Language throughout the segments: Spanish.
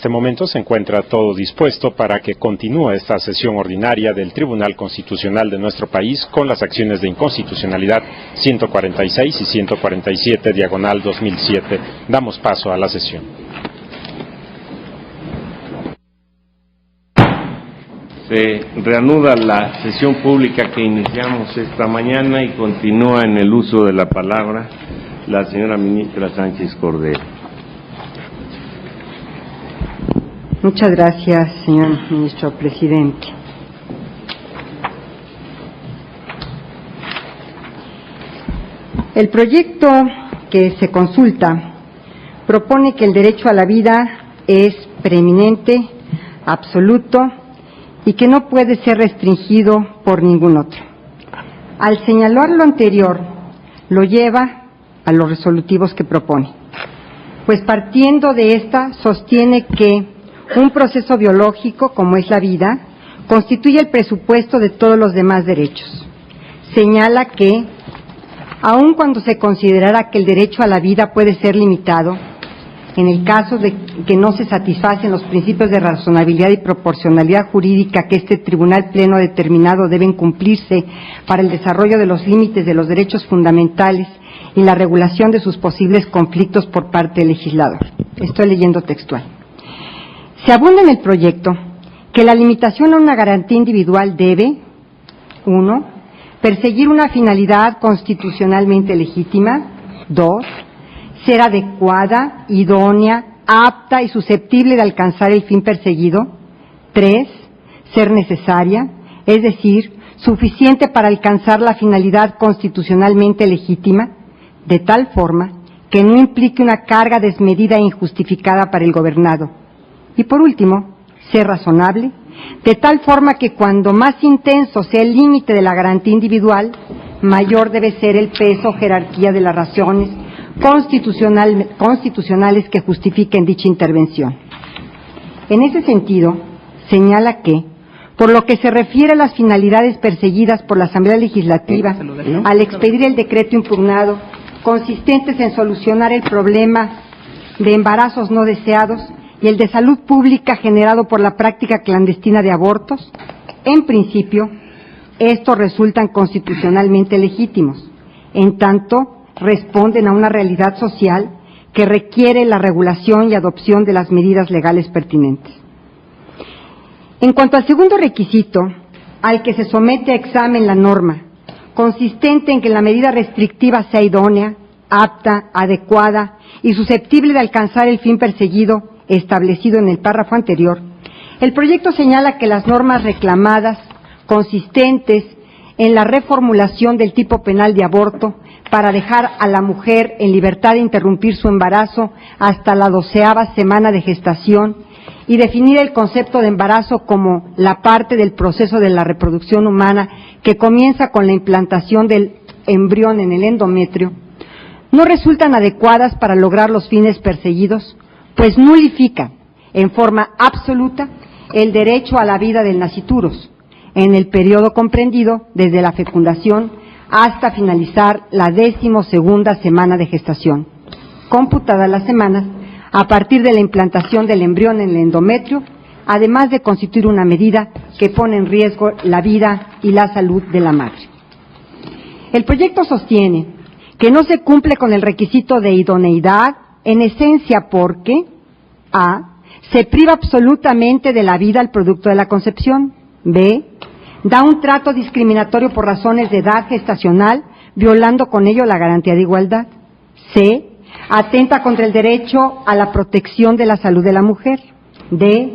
este momento se encuentra todo dispuesto para que continúe esta sesión ordinaria del Tribunal Constitucional de nuestro país con las acciones de inconstitucionalidad 146 y 147 diagonal 2007. Damos paso a la sesión. Se reanuda la sesión pública que iniciamos esta mañana y continúa en el uso de la palabra la señora ministra Sánchez Cordero. Muchas gracias, señor ministro presidente. El proyecto que se consulta propone que el derecho a la vida es preeminente, absoluto y que no puede ser restringido por ningún otro. Al señalar lo anterior, lo lleva a los resolutivos que propone, pues partiendo de esta sostiene que un proceso biológico, como es la vida, constituye el presupuesto de todos los demás derechos. Señala que, aun cuando se considerara que el derecho a la vida puede ser limitado, en el caso de que no se satisfacen los principios de razonabilidad y proporcionalidad jurídica que este Tribunal Pleno ha determinado deben cumplirse para el desarrollo de los límites de los derechos fundamentales y la regulación de sus posibles conflictos por parte del legislador. Estoy leyendo textual. Se abunda en el proyecto que la limitación a una garantía individual debe, 1, perseguir una finalidad constitucionalmente legítima, 2, ser adecuada, idónea, apta y susceptible de alcanzar el fin perseguido, 3, ser necesaria, es decir, suficiente para alcanzar la finalidad constitucionalmente legítima, de tal forma que no implique una carga desmedida e injustificada para el gobernado. Y por último, ser razonable, de tal forma que cuando más intenso sea el límite de la garantía individual, mayor debe ser el peso o jerarquía de las razones constitucionales que justifiquen dicha intervención. En ese sentido, señala que, por lo que se refiere a las finalidades perseguidas por la Asamblea Legislativa al expedir el decreto impugnado, consistentes en solucionar el problema de embarazos no deseados y el de salud pública generado por la práctica clandestina de abortos, en principio, estos resultan constitucionalmente legítimos, en tanto responden a una realidad social que requiere la regulación y adopción de las medidas legales pertinentes. En cuanto al segundo requisito, al que se somete a examen la norma, consistente en que la medida restrictiva sea idónea, apta, adecuada y susceptible de alcanzar el fin perseguido establecido en el párrafo anterior, el proyecto señala que las normas reclamadas, consistentes en la reformulación del tipo penal de aborto para dejar a la mujer en libertad de interrumpir su embarazo hasta la 12ª semana de gestación y definir el concepto de embarazo como la parte del proceso de la reproducción humana que comienza con la implantación del embrión en el endometrio, no resultan adecuadas para lograr los fines perseguidos, pues nulifican en forma absoluta el derecho a la vida del nasciturus en el periodo comprendido desde la fecundación hasta finalizar la 12ª semana de gestación, computadas las semanas a partir de la implantación del embrión en el endometrio, además de constituir una medida que pone en riesgo la vida y la salud de la madre. El proyecto sostiene que no se cumple con el requisito de idoneidad, en esencia porque a. se priva absolutamente de la vida al producto de la concepción, b. da un trato discriminatorio por razones de edad gestacional, violando con ello la garantía de igualdad, c. atenta contra el derecho a la protección de la salud de la mujer, d.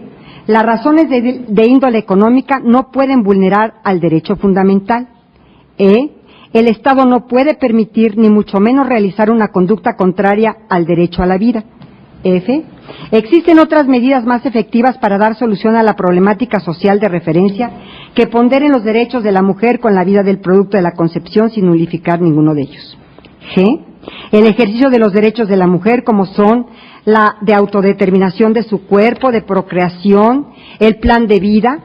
las razones de índole económica no pueden vulnerar al derecho fundamental, e. el Estado no puede permitir ni mucho menos realizar una conducta contraria al derecho a la vida. F. Existen otras medidas más efectivas para dar solución a la problemática social de referencia que ponderen los derechos de la mujer con la vida del producto de la concepción sin nulificar ninguno de ellos. G. El ejercicio de los derechos de la mujer como son la de autodeterminación de su cuerpo, de procreación, el plan de vida,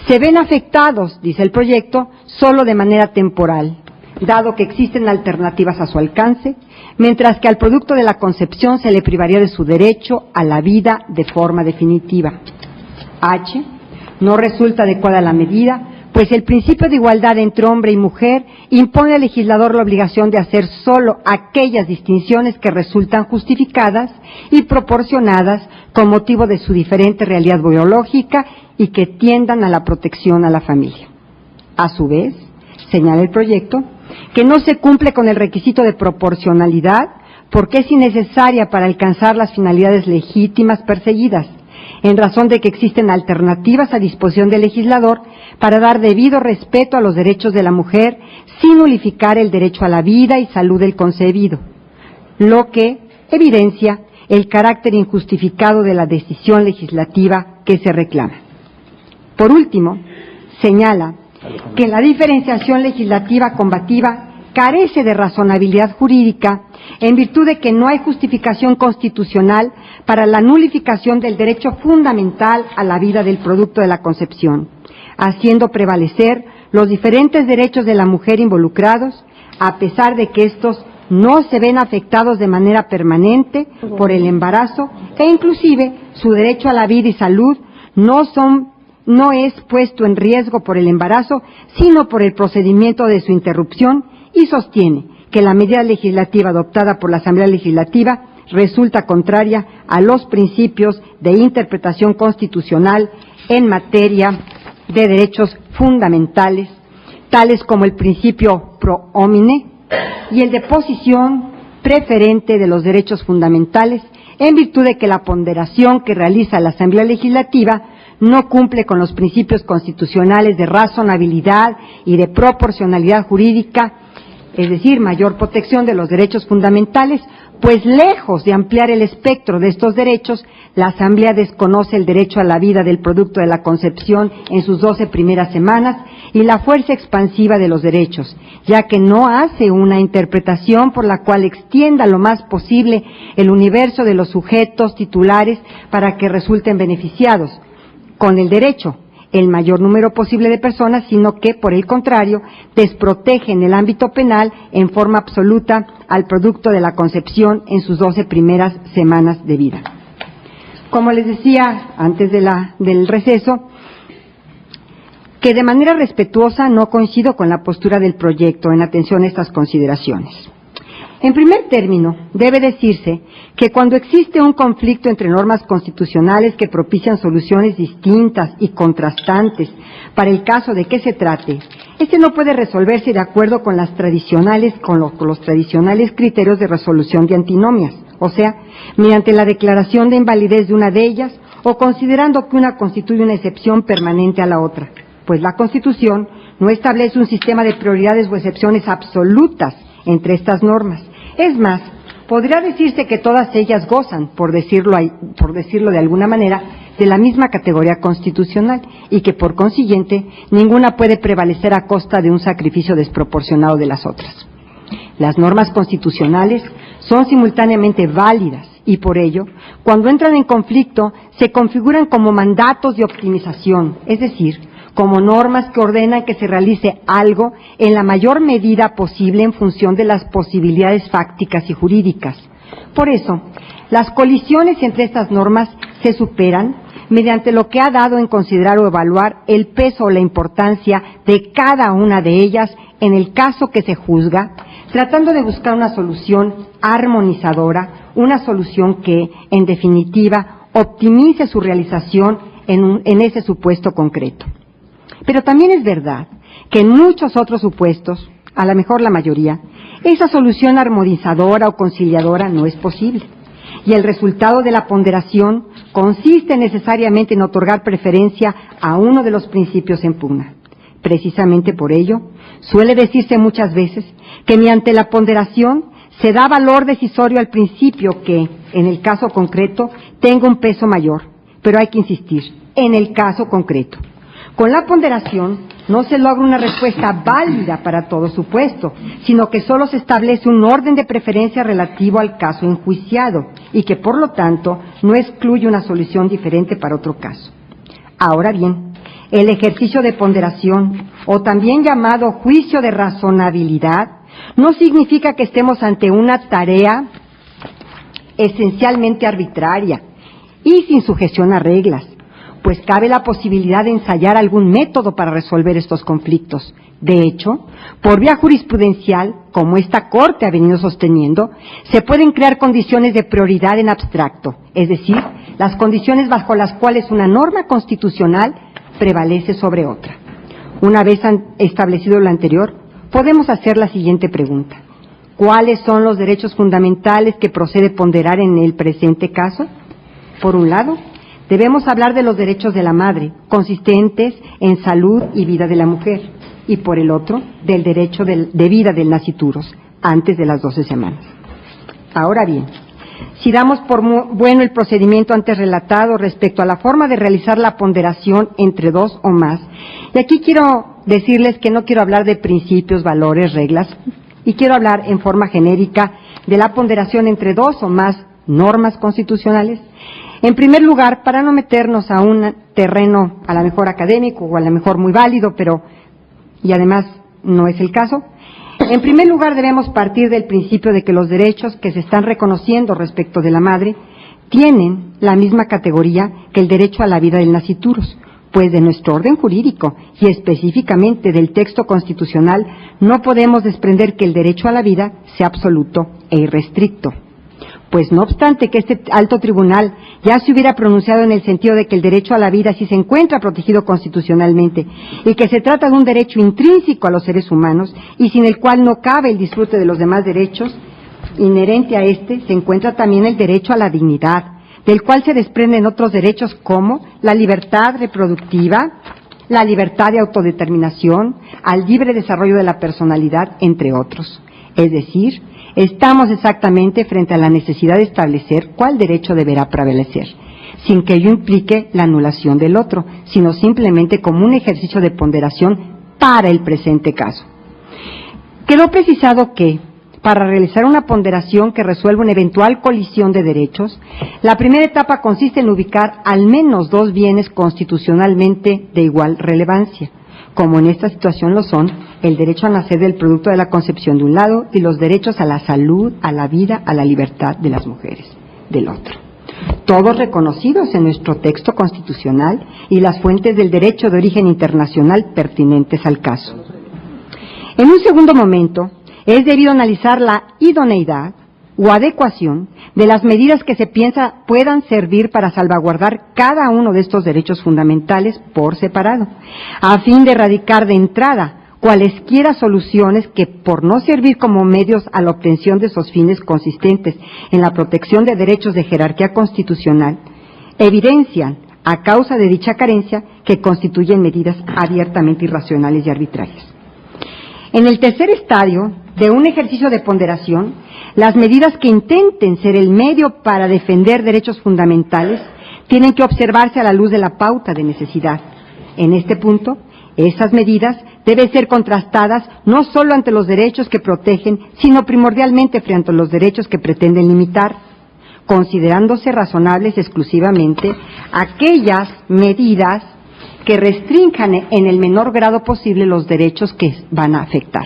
se ven afectados, dice el proyecto, solo de manera temporal, dado que existen alternativas a su alcance, mientras que al producto de la concepción se le privaría de su derecho a la vida de forma definitiva. H. No resulta adecuada la medida, pues el principio de igualdad entre hombre y mujer impone al legislador la obligación de hacer solo aquellas distinciones que resultan justificadas y proporcionadas con motivo de su diferente realidad biológica y que tiendan a la protección a la familia. A su vez, señala el proyecto, que no se cumple con el requisito de proporcionalidad porque es innecesaria para alcanzar las finalidades legítimas perseguidas, en razón de que existen alternativas a disposición del legislador para dar debido respeto a los derechos de la mujer sin nulificar el derecho a la vida y salud del concebido, lo que evidencia el carácter injustificado de la decisión legislativa que se reclama. Por último, señala que la diferenciación legislativa combativa carece de razonabilidad jurídica en virtud de que no hay justificación constitucional para la nulificación del derecho fundamental a la vida del producto de la concepción, haciendo prevalecer los diferentes derechos de la mujer involucrados, a pesar de que estos no se ven afectados de manera permanente por el embarazo e inclusive su derecho a la vida y salud no es puesto en riesgo por el embarazo, sino por el procedimiento de su interrupción, y sostiene que la medida legislativa adoptada por la Asamblea Legislativa resulta contraria a los principios de interpretación constitucional en materia de derechos fundamentales, tales como el principio pro homine y el de posición preferente de los derechos fundamentales, en virtud de que la ponderación que realiza la Asamblea Legislativa no cumple con los principios constitucionales de razonabilidad y de proporcionalidad jurídica, es decir, mayor protección de los derechos fundamentales, pues lejos de ampliar el espectro de estos derechos, la Asamblea desconoce el derecho a la vida del producto de la concepción en sus 12 primeras semanas y la fuerza expansiva de los derechos, ya que no hace una interpretación por la cual extienda lo más posible el universo de los sujetos titulares para que resulten beneficiados con el derecho el mayor número posible de personas, sino que, por el contrario, desprotege en el ámbito penal en forma absoluta al producto de la concepción en sus 12 primeras semanas de vida. Como les decía antes del receso, que de manera respetuosa no coincido con la postura del proyecto en atención a estas consideraciones. En primer término, debe decirse que cuando existe un conflicto entre normas constitucionales que propician soluciones distintas y contrastantes para el caso de que se trate, este no puede resolverse de acuerdo con los tradicionales criterios de resolución de antinomias, o sea, mediante la declaración de invalidez de una de ellas o considerando que una constituye una excepción permanente a la otra, pues la Constitución no establece un sistema de prioridades o excepciones absolutas entre estas normas. Es más, podría decirse que todas ellas gozan, por decirlo de alguna manera, de la misma categoría constitucional y que por consiguiente ninguna puede prevalecer a costa de un sacrificio desproporcionado de las otras. Las normas constitucionales son simultáneamente válidas y por ello, cuando entran en conflicto, se configuran como mandatos de optimización, es decir, como normas que ordenan que se realice algo en la mayor medida posible en función de las posibilidades fácticas y jurídicas. Por eso, las colisiones entre estas normas se superan mediante lo que ha dado en considerar o evaluar el peso o la importancia de cada una de ellas en el caso que se juzga, tratando de buscar una solución armonizadora, una solución que, en definitiva, optimice su realización en ese supuesto concreto. Pero también es verdad que en muchos otros supuestos, a lo mejor la mayoría, esa solución armonizadora o conciliadora no es posible. Y el resultado de la ponderación consiste necesariamente en otorgar preferencia a uno de los principios en pugna. Precisamente por ello, suele decirse muchas veces que mediante la ponderación se da valor decisorio al principio que, en el caso concreto, tenga un peso mayor. Pero hay que insistir, en el caso concreto. Con la ponderación no se logra una respuesta válida para todo supuesto, sino que solo se establece un orden de preferencia relativo al caso enjuiciado y que por lo tanto no excluye una solución diferente para otro caso. Ahora bien, el ejercicio de ponderación, o también llamado juicio de razonabilidad, no significa que estemos ante una tarea esencialmente arbitraria y sin sujeción a reglas, pues cabe la posibilidad de ensayar algún método para resolver estos conflictos. De hecho, por vía jurisprudencial, como esta Corte ha venido sosteniendo, se pueden crear condiciones de prioridad en abstracto, es decir, las condiciones bajo las cuales una norma constitucional prevalece sobre otra. Una vez establecido lo anterior, podemos hacer la siguiente pregunta: ¿cuáles son los derechos fundamentales que procede ponderar en el presente caso? Por un lado, debemos hablar de los derechos de la madre, consistentes en salud y vida de la mujer, y por el otro, del derecho de vida del nascituros, antes de las 12 semanas. Ahora bien, si damos por bueno el procedimiento antes relatado respecto a la forma de realizar la ponderación entre dos o más, y aquí quiero decirles que no quiero hablar de principios, valores, reglas, y quiero hablar en forma genérica de la ponderación entre dos o más normas constitucionales. En primer lugar, para no meternos a un terreno a lo mejor académico o a lo mejor muy válido, y además no es el caso, en primer lugar debemos partir del principio de que los derechos que se están reconociendo respecto de la madre tienen la misma categoría que el derecho a la vida del nascituros, pues de nuestro orden jurídico y específicamente del texto constitucional no podemos desprender que el derecho a la vida sea absoluto e irrestricto. Pues no obstante que este alto tribunal ya se hubiera pronunciado en el sentido de que el derecho a la vida sí se encuentra protegido constitucionalmente y que se trata de un derecho intrínseco a los seres humanos y sin el cual no cabe el disfrute de los demás derechos, inherente a este se encuentra también el derecho a la dignidad, del cual se desprenden otros derechos como la libertad reproductiva, la libertad de autodeterminación, al libre desarrollo de la personalidad, entre otros. Es decir, estamos exactamente frente a la necesidad de establecer cuál derecho deberá prevalecer, sin que ello implique la anulación del otro, sino simplemente como un ejercicio de ponderación para el presente caso. Quedó precisado que, para realizar una ponderación que resuelva una eventual colisión de derechos, la primera etapa consiste en ubicar al menos dos bienes constitucionalmente de igual relevancia, como en esta situación lo son el derecho a nacer del producto de la concepción de un lado y los derechos a la salud, a la vida, a la libertad de las mujeres del otro. Todos reconocidos en nuestro texto constitucional y las fuentes del derecho de origen internacional pertinentes al caso. En un segundo momento, es debido analizar la idoneidad o adecuación de las medidas que se piensa puedan servir para salvaguardar cada uno de estos derechos fundamentales por separado, a fin de erradicar de entrada cualesquiera soluciones que, por no servir como medios a la obtención de esos fines consistentes en la protección de derechos de jerarquía constitucional, evidencian, a causa de dicha carencia, que constituyen medidas abiertamente irracionales y arbitrarias. En el tercer estadio de un ejercicio de ponderación, las medidas que intenten ser el medio para defender derechos fundamentales tienen que observarse a la luz de la pauta de necesidad. En este punto, esas medidas deben ser contrastadas no solo ante los derechos que protegen, sino primordialmente frente a los derechos que pretenden limitar, considerándose razonables exclusivamente aquellas medidas que restrinjan en el menor grado posible los derechos que van a afectar.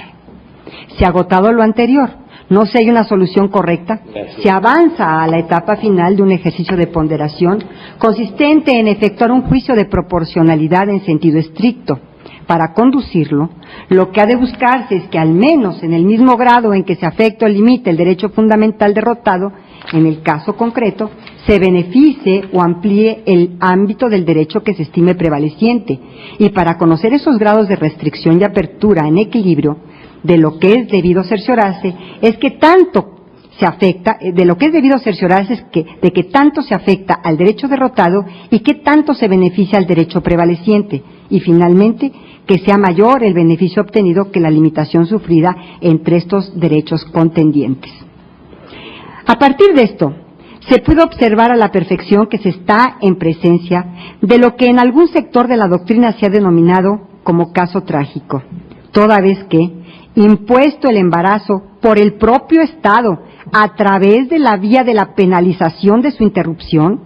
Se ha agotado lo anterior, no se hay una solución correcta, se avanza a la etapa final de un ejercicio de ponderación consistente en efectuar un juicio de proporcionalidad en sentido estricto. Para conducirlo, lo que ha de buscarse es que al menos en el mismo grado en que se afecta o limita el derecho fundamental derrotado, en el caso concreto, se beneficie o amplíe el ámbito del derecho que se estime prevaleciente, y para conocer esos grados de restricción y apertura en equilibrio, de lo que es debido cerciorarse es que tanto se afecta, de lo que es debido cerciorarse es que, de que tanto se afecta al derecho derrotado y que tanto se beneficia al derecho prevaleciente, y finalmente, que sea mayor el beneficio obtenido que la limitación sufrida entre estos derechos contendientes. A partir de esto, se puede observar a la perfección que se está en presencia de lo que en algún sector de la doctrina se ha denominado como caso trágico, toda vez que, impuesto el embarazo por el propio Estado a través de la vía de la penalización de su interrupción,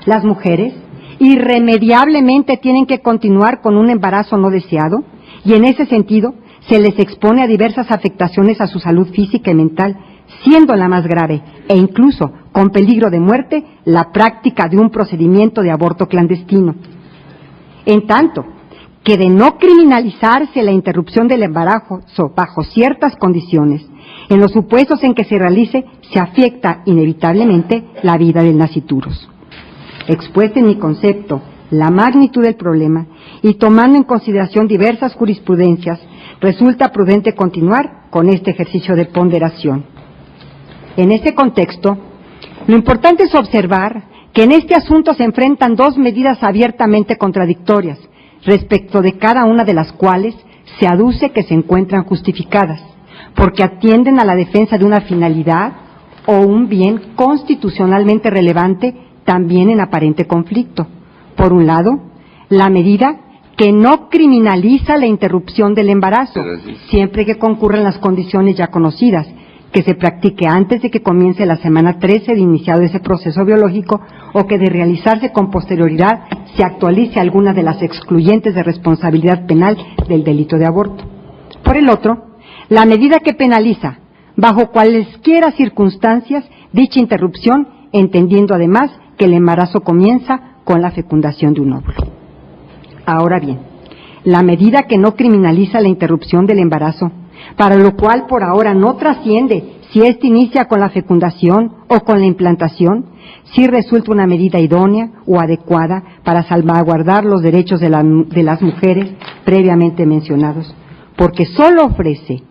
las mujeres irremediablemente tienen que continuar con un embarazo no deseado y en ese sentido se les expone a diversas afectaciones a su salud física y mental, siendo la más grave e incluso con peligro de muerte la práctica de un procedimiento de aborto clandestino. En tanto que de no criminalizarse la interrupción del embarazo bajo ciertas condiciones, en los supuestos en que se realice, se afecta inevitablemente la vida del nasciturus. Expuesta en mi concepto la magnitud del problema y tomando en consideración diversas jurisprudencias, resulta prudente continuar con este ejercicio de ponderación. En este contexto, lo importante es observar que en este asunto se enfrentan dos medidas abiertamente contradictorias, respecto de cada una de las cuales se aduce que se encuentran justificadas, porque atienden a la defensa de una finalidad o un bien constitucionalmente relevante también en aparente conflicto. Por un lado, la medida que no criminaliza la interrupción del embarazo, siempre que concurran las condiciones ya conocidas, que se practique antes de que comience la semana 13 de iniciado ese proceso biológico o que de realizarse con posterioridad se actualice alguna de las excluyentes de responsabilidad penal del delito de aborto. Por el otro, la medida que penaliza, bajo cualesquiera circunstancias, dicha interrupción, entendiendo además que el embarazo comienza con la fecundación de un óvulo. Ahora bien, la medida que no criminaliza la interrupción del embarazo, para lo cual por ahora no trasciende si éste inicia con la fecundación o con la implantación, sí resulta una medida idónea o adecuada para salvaguardar los derechos de las mujeres previamente mencionados, porque solo ofrece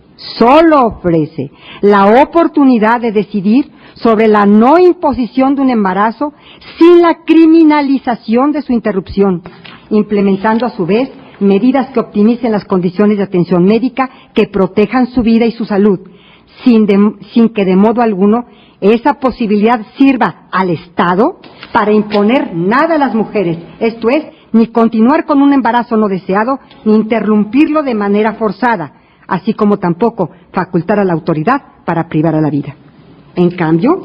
la oportunidad de decidir sobre la no imposición de un embarazo sin la criminalización de su interrupción, implementando a su vez medidas que optimicen las condiciones de atención médica que protejan su vida y su salud, sin que de modo alguno esa posibilidad sirva al Estado para imponer nada a las mujeres, esto es, ni continuar con un embarazo no deseado, ni interrumpirlo de manera forzada, así como tampoco facultar a la autoridad para privar a la vida. En cambio,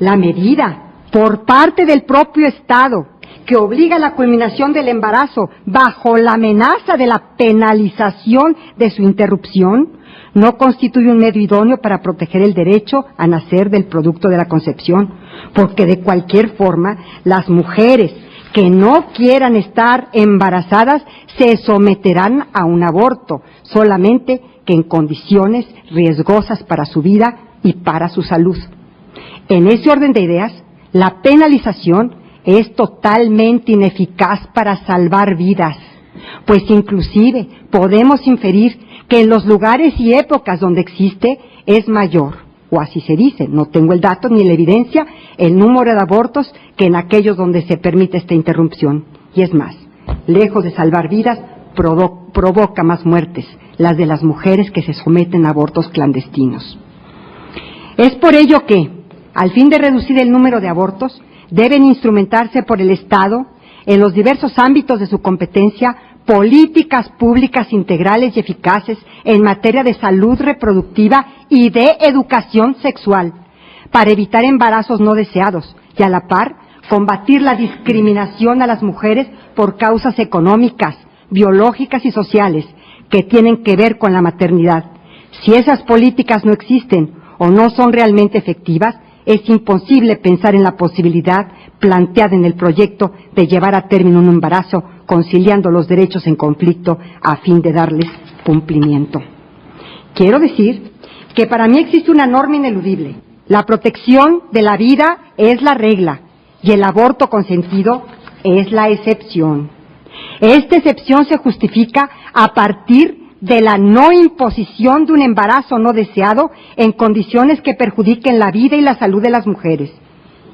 la medida por parte del propio Estado que obliga a la culminación del embarazo bajo la amenaza de la penalización de su interrupción, no constituye un medio idóneo para proteger el derecho a nacer del producto de la concepción, porque de cualquier forma las mujeres que no quieran estar embarazadas se someterán a un aborto, solamente que en condiciones riesgosas para su vida y para su salud. En ese orden de ideas, la penalización es totalmente ineficaz para salvar vidas, pues inclusive podemos inferir que en los lugares y épocas donde existe es mayor, o así se dice, no tengo el dato ni la evidencia, el número de abortos que en aquellos donde se permite esta interrupción. Y es más, lejos de salvar vidas, provoca más muertes, las de las mujeres que se someten a abortos clandestinos. Es por ello que, al fin de reducir el número de abortos, deben instrumentarse por el Estado, en los diversos ámbitos de su competencia, políticas públicas integrales y eficaces en materia de salud reproductiva y de educación sexual, para evitar embarazos no deseados y a la par combatir la discriminación a las mujeres por causas económicas, biológicas y sociales que tienen que ver con la maternidad. Si esas políticas no existen o no son realmente efectivas, es imposible pensar en la posibilidad planteada en el proyecto de llevar a término un embarazo conciliando los derechos en conflicto a fin de darles cumplimiento. Quiero decir que para mí existe una norma ineludible. La protección de la vida es la regla y el aborto consentido es la excepción. Esta excepción se justifica a partir de la no imposición de un embarazo no deseado en condiciones que perjudiquen la vida y la salud de las mujeres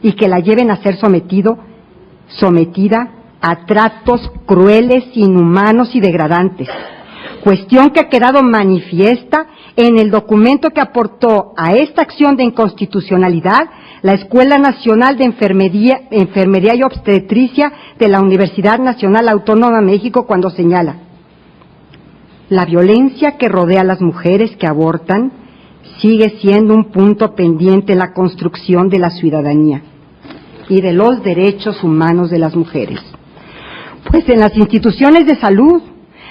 y que la lleven a ser sometida a tratos crueles, inhumanos y degradantes, cuestión que ha quedado manifiesta en el documento que aportó a esta acción de inconstitucionalidad la Escuela Nacional de Enfermería y Obstetricia de la Universidad Nacional Autónoma de México, cuando señala: la violencia que rodea a las mujeres que abortan sigue siendo un punto pendiente en la construcción de la ciudadanía y de los derechos humanos de las mujeres. Pues en las instituciones de salud,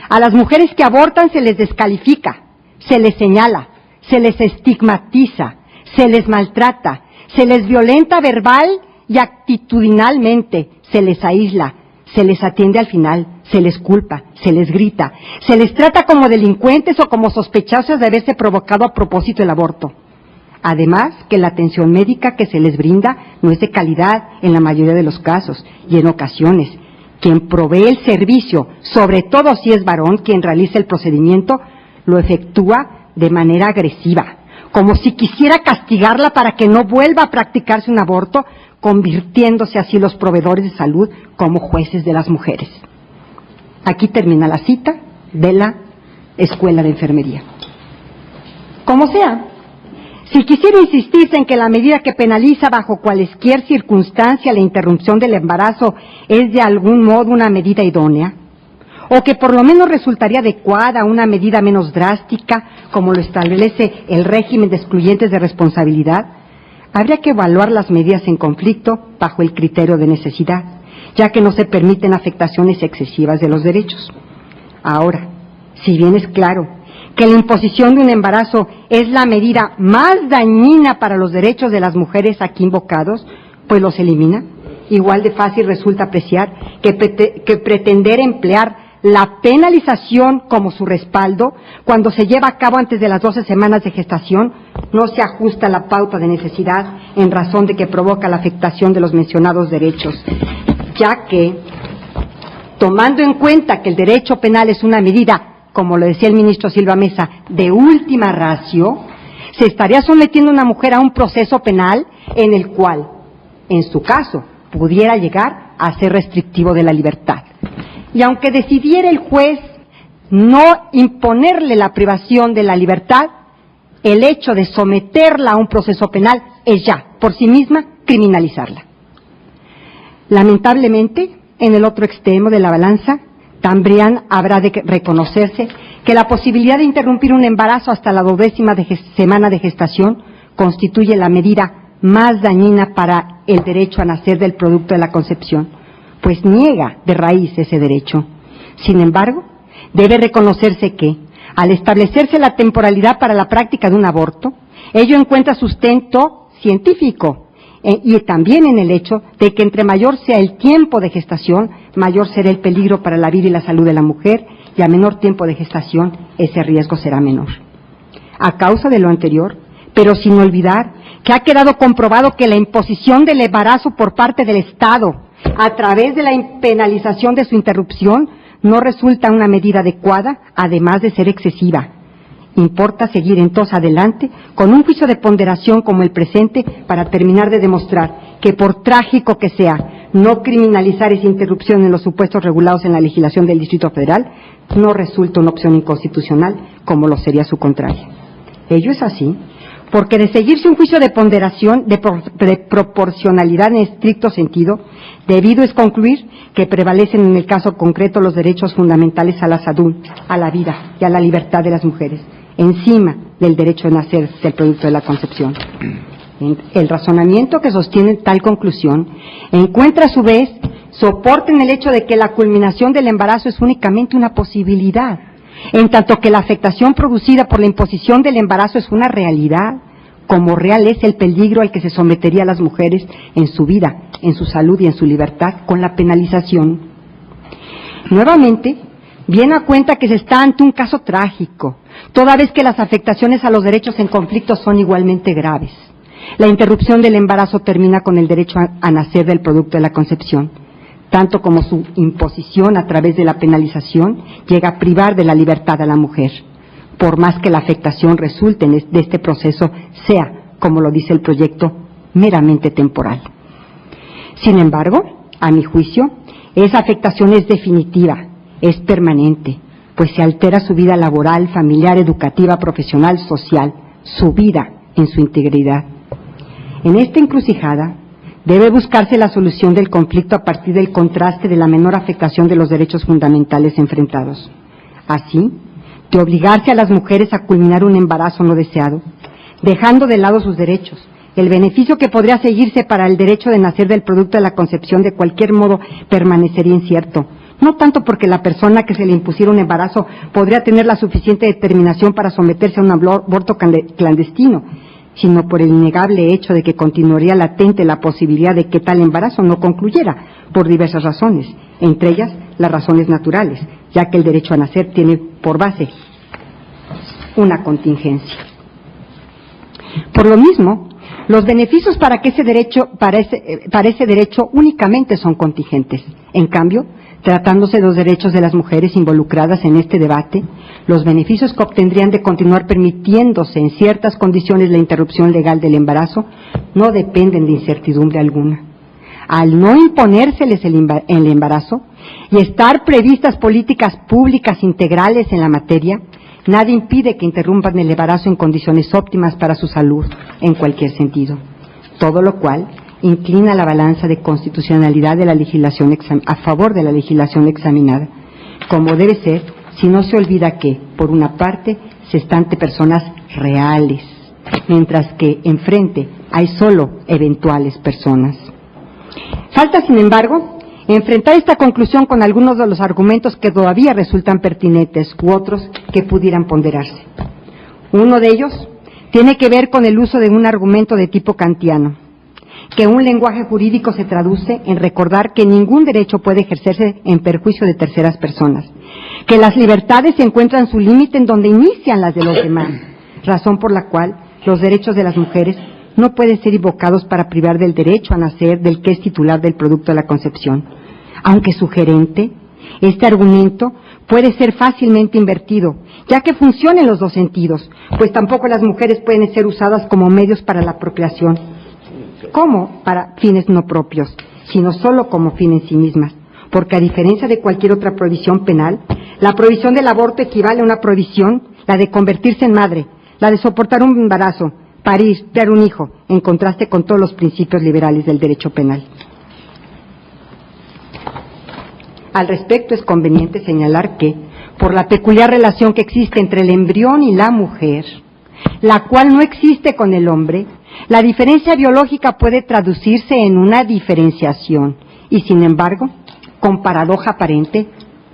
a las mujeres que abortan se les descalifica, se les señala, se les estigmatiza, se les maltrata, se les violenta verbal y actitudinalmente, se les aísla, se les atiende al final, se les culpa, se les grita, se les trata como delincuentes o como sospechosos de haberse provocado a propósito el aborto. Además, que la atención médica que se les brinda no es de calidad en la mayoría de los casos y en ocasiones quien provee el servicio, sobre todo si es varón quien realiza el procedimiento, lo efectúa de manera agresiva, como si quisiera castigarla para que no vuelva a practicarse un aborto, convirtiéndose así los proveedores de salud como jueces de las mujeres. Aquí termina la cita de la Escuela de Enfermería. Como sea, si quisiera insistirse en que la medida que penaliza bajo cualesquier circunstancia la interrupción del embarazo es de algún modo una medida idónea, o que por lo menos resultaría adecuada una medida menos drástica, como lo establece el régimen de excluyentes de responsabilidad, habría que evaluar las medidas en conflicto bajo el criterio de necesidad, ya que no se permiten afectaciones excesivas de los derechos. Ahora, si bien es claro que la imposición de un embarazo es la medida más dañina para los derechos de las mujeres aquí invocados, pues los elimina, igual de fácil resulta apreciar que pretender emplear la penalización como su respaldo cuando se lleva a cabo antes de las 12 semanas de gestación no se ajusta a la pauta de necesidad en razón de que provoca la afectación de los mencionados derechos, ya que, tomando en cuenta que el derecho penal es una medida, como lo decía el ministro Silva Mesa, de última ratio, se estaría sometiendo a una mujer a un proceso penal en el cual, en su caso, pudiera llegar a ser restrictivo de la libertad. Y aunque decidiera el juez no imponerle la privación de la libertad, el hecho de someterla a un proceso penal es ya, por sí misma, criminalizarla. Lamentablemente, en el otro extremo de la balanza, también habrá de reconocerse que la posibilidad de interrumpir un embarazo hasta la 12ª semana de gestación constituye la medida más dañina para el derecho a nacer del producto de la concepción, pues niega de raíz ese derecho. Sin embargo, debe reconocerse que, al establecerse la temporalidad para la práctica de un aborto, ello encuentra sustento científico y también en el hecho de que entre mayor sea el tiempo de gestación, mayor será el peligro para la vida y la salud de la mujer, y a menor tiempo de gestación ese riesgo será menor. A causa de lo anterior, pero sin olvidar que ha quedado comprobado que la imposición del embarazo por parte del Estado, a través de la penalización de su interrupción, no resulta una medida adecuada, además de ser excesiva. Importa seguir entonces adelante con un juicio de ponderación como el presente para terminar de demostrar que, por trágico que sea, no criminalizar esa interrupción en los supuestos regulados en la legislación del Distrito Federal no resulta una opción inconstitucional como lo sería su contraria. Ello es así porque de seguirse un juicio de ponderación, de proporcionalidad en estricto sentido, debido es concluir que prevalecen en el caso concreto los derechos fundamentales a la salud, a la vida y a la libertad de las mujeres, encima del derecho a nacer del producto de la concepción. El razonamiento que sostiene tal conclusión encuentra a su vez soporte en el hecho de que la culminación del embarazo es únicamente una posibilidad, en tanto que la afectación producida por la imposición del embarazo es una realidad, como real es el peligro al que se sometería a las mujeres en su vida, en su salud y en su libertad con la penalización. Nuevamente, viene a cuenta que se está ante un caso trágico, toda vez que las afectaciones a los derechos en conflicto son igualmente graves. La interrupción del embarazo termina con el derecho a nacer del producto de la concepción, tanto como su imposición a través de la penalización llega a privar de la libertad a la mujer, por más que la afectación resulte de este proceso sea, como lo dice el proyecto, meramente temporal. Sin embargo, a mi juicio, esa afectación es definitiva, es permanente, pues se altera su vida laboral, familiar, educativa, profesional, social, su vida en su integridad. En esta encrucijada, debe buscarse la solución del conflicto a partir del contraste de la menor afectación de los derechos fundamentales enfrentados. Así, de obligarse a las mujeres a culminar un embarazo no deseado, dejando de lado sus derechos, el beneficio que podría seguirse para el derecho de nacer del producto de la concepción de cualquier modo permanecería incierto, no tanto porque la persona que se le impusiera un embarazo podría tener la suficiente determinación para someterse a un aborto clandestino, sino por el innegable hecho de que continuaría latente la posibilidad de que tal embarazo no concluyera, por diversas razones, entre ellas las razones naturales, ya que el derecho a nacer tiene por base una contingencia. Por lo mismo, los beneficios para ese derecho únicamente son contingentes. En cambio, tratándose de los derechos de las mujeres involucradas en este debate, los beneficios que obtendrían de continuar permitiéndose en ciertas condiciones la interrupción legal del embarazo no dependen de incertidumbre alguna. Al no imponérseles el embarazo y estar previstas políticas públicas integrales en la materia, nada impide que interrumpan el embarazo en condiciones óptimas para su salud, en cualquier sentido. Todo lo cual inclina la balanza de constitucionalidad de la legislación a favor de la legislación examinada, como debe ser si no se olvida que, por una parte, se está ante personas reales, mientras que enfrente hay solo eventuales personas. Falta, sin embargo, enfrentar esta conclusión con algunos de los argumentos que todavía resultan pertinentes u otros que pudieran ponderarse. Uno de ellos tiene que ver con el uso de un argumento de tipo kantiano, que un lenguaje jurídico se traduce en recordar que ningún derecho puede ejercerse en perjuicio de terceras personas, que las libertades encuentran su límite en donde inician las de los demás, razón por la cual los derechos de las mujeres no pueden ser invocados para privar del derecho a nacer del que es titular del producto de la concepción. Aunque sugerente, este argumento puede ser fácilmente invertido, ya que funciona en los dos sentidos, pues tampoco las mujeres pueden ser usadas como medios para la procreación, como para fines no propios, sino solo como fin en sí mismas, porque a diferencia de cualquier otra prohibición penal, la prohibición del aborto equivale a una prohibición, la de convertirse en madre, la de soportar un embarazo, parir, crear un hijo, en contraste con todos los principios liberales del derecho penal. Al respecto, es conveniente señalar que, por la peculiar relación que existe entre el embrión y la mujer, la cual no existe con el hombre, la diferencia biológica puede traducirse en una diferenciación, y sin embargo, con paradoja aparente,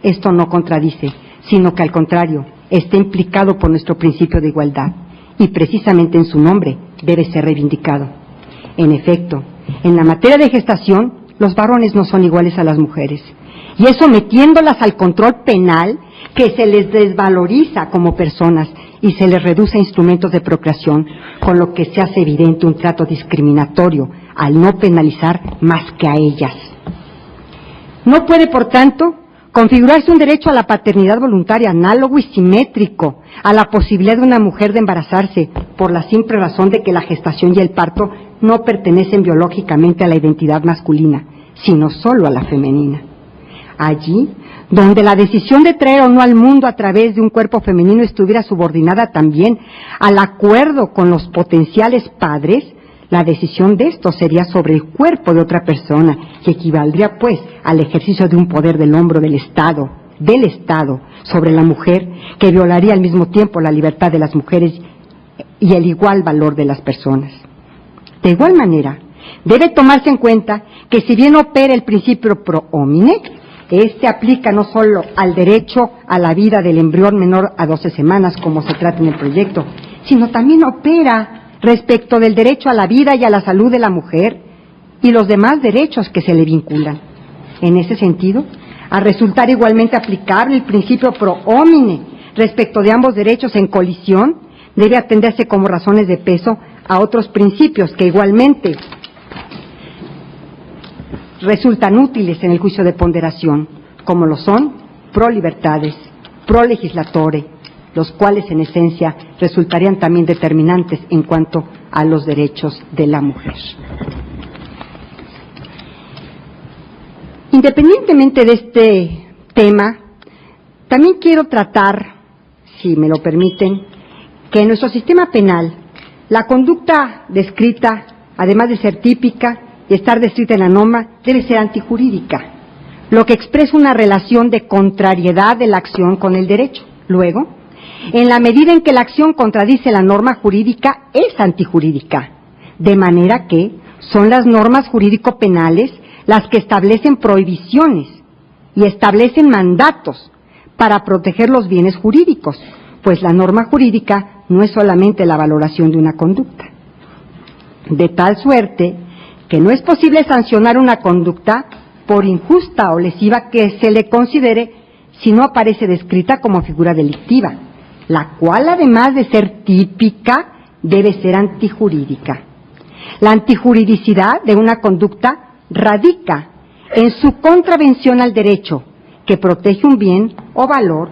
esto no contradice, sino que al contrario, está implicado por nuestro principio de igualdad, y precisamente en su nombre debe ser reivindicado. En efecto, en la materia de gestación, los varones no son iguales a las mujeres, y es sometiéndolas al control penal que se les desvaloriza como personas y se les reduce a instrumentos de procreación, con lo que se hace evidente un trato discriminatorio al no penalizar más que a ellas. No puede, por tanto, configurarse un derecho a la paternidad voluntaria análogo y simétrico a la posibilidad de una mujer de embarazarse, por la simple razón de que la gestación y el parto no pertenecen biológicamente a la identidad masculina, sino solo a la femenina. Allí, donde la decisión de traer o no al mundo a través de un cuerpo femenino estuviera subordinada también al acuerdo con los potenciales padres, la decisión de esto sería sobre el cuerpo de otra persona, que equivaldría pues al ejercicio de un poder del hombro del Estado, sobre la mujer, que violaría al mismo tiempo la libertad de las mujeres y el igual valor de las personas. De igual manera, debe tomarse en cuenta que si bien opera el principio pro homine, este aplica no solo al derecho a la vida del embrión menor a 12 semanas, como se trata en el proyecto, sino también opera respecto del derecho a la vida y a la salud de la mujer y los demás derechos que se le vinculan. En ese sentido, a resultar igualmente aplicable el principio pro homine respecto de ambos derechos en colisión, debe atenderse como razones de peso a otros principios que igualmente resultan útiles en el juicio de ponderación, como lo son pro libertades, pro legislatore, los cuales en esencia resultarían también determinantes en cuanto a los derechos de la mujer. Independientemente de este tema, también quiero tratar, si me lo permiten, que en nuestro sistema penal la conducta descrita, además de ser típica y estar descrita en la norma, debe ser antijurídica, lo que expresa una relación de contrariedad de la acción con el derecho. Luego, en la medida en que la acción contradice la norma jurídica, es antijurídica, de manera que son las normas jurídico-penales las que establecen prohibiciones y establecen mandatos para proteger los bienes jurídicos, pues la norma jurídica no es solamente la valoración de una conducta. De tal suerte que no es posible sancionar una conducta por injusta o lesiva que se le considere si no aparece descrita como figura delictiva, la cual, además de ser típica, debe ser antijurídica. La antijuridicidad de una conducta radica en su contravención al derecho, que protege un bien o valor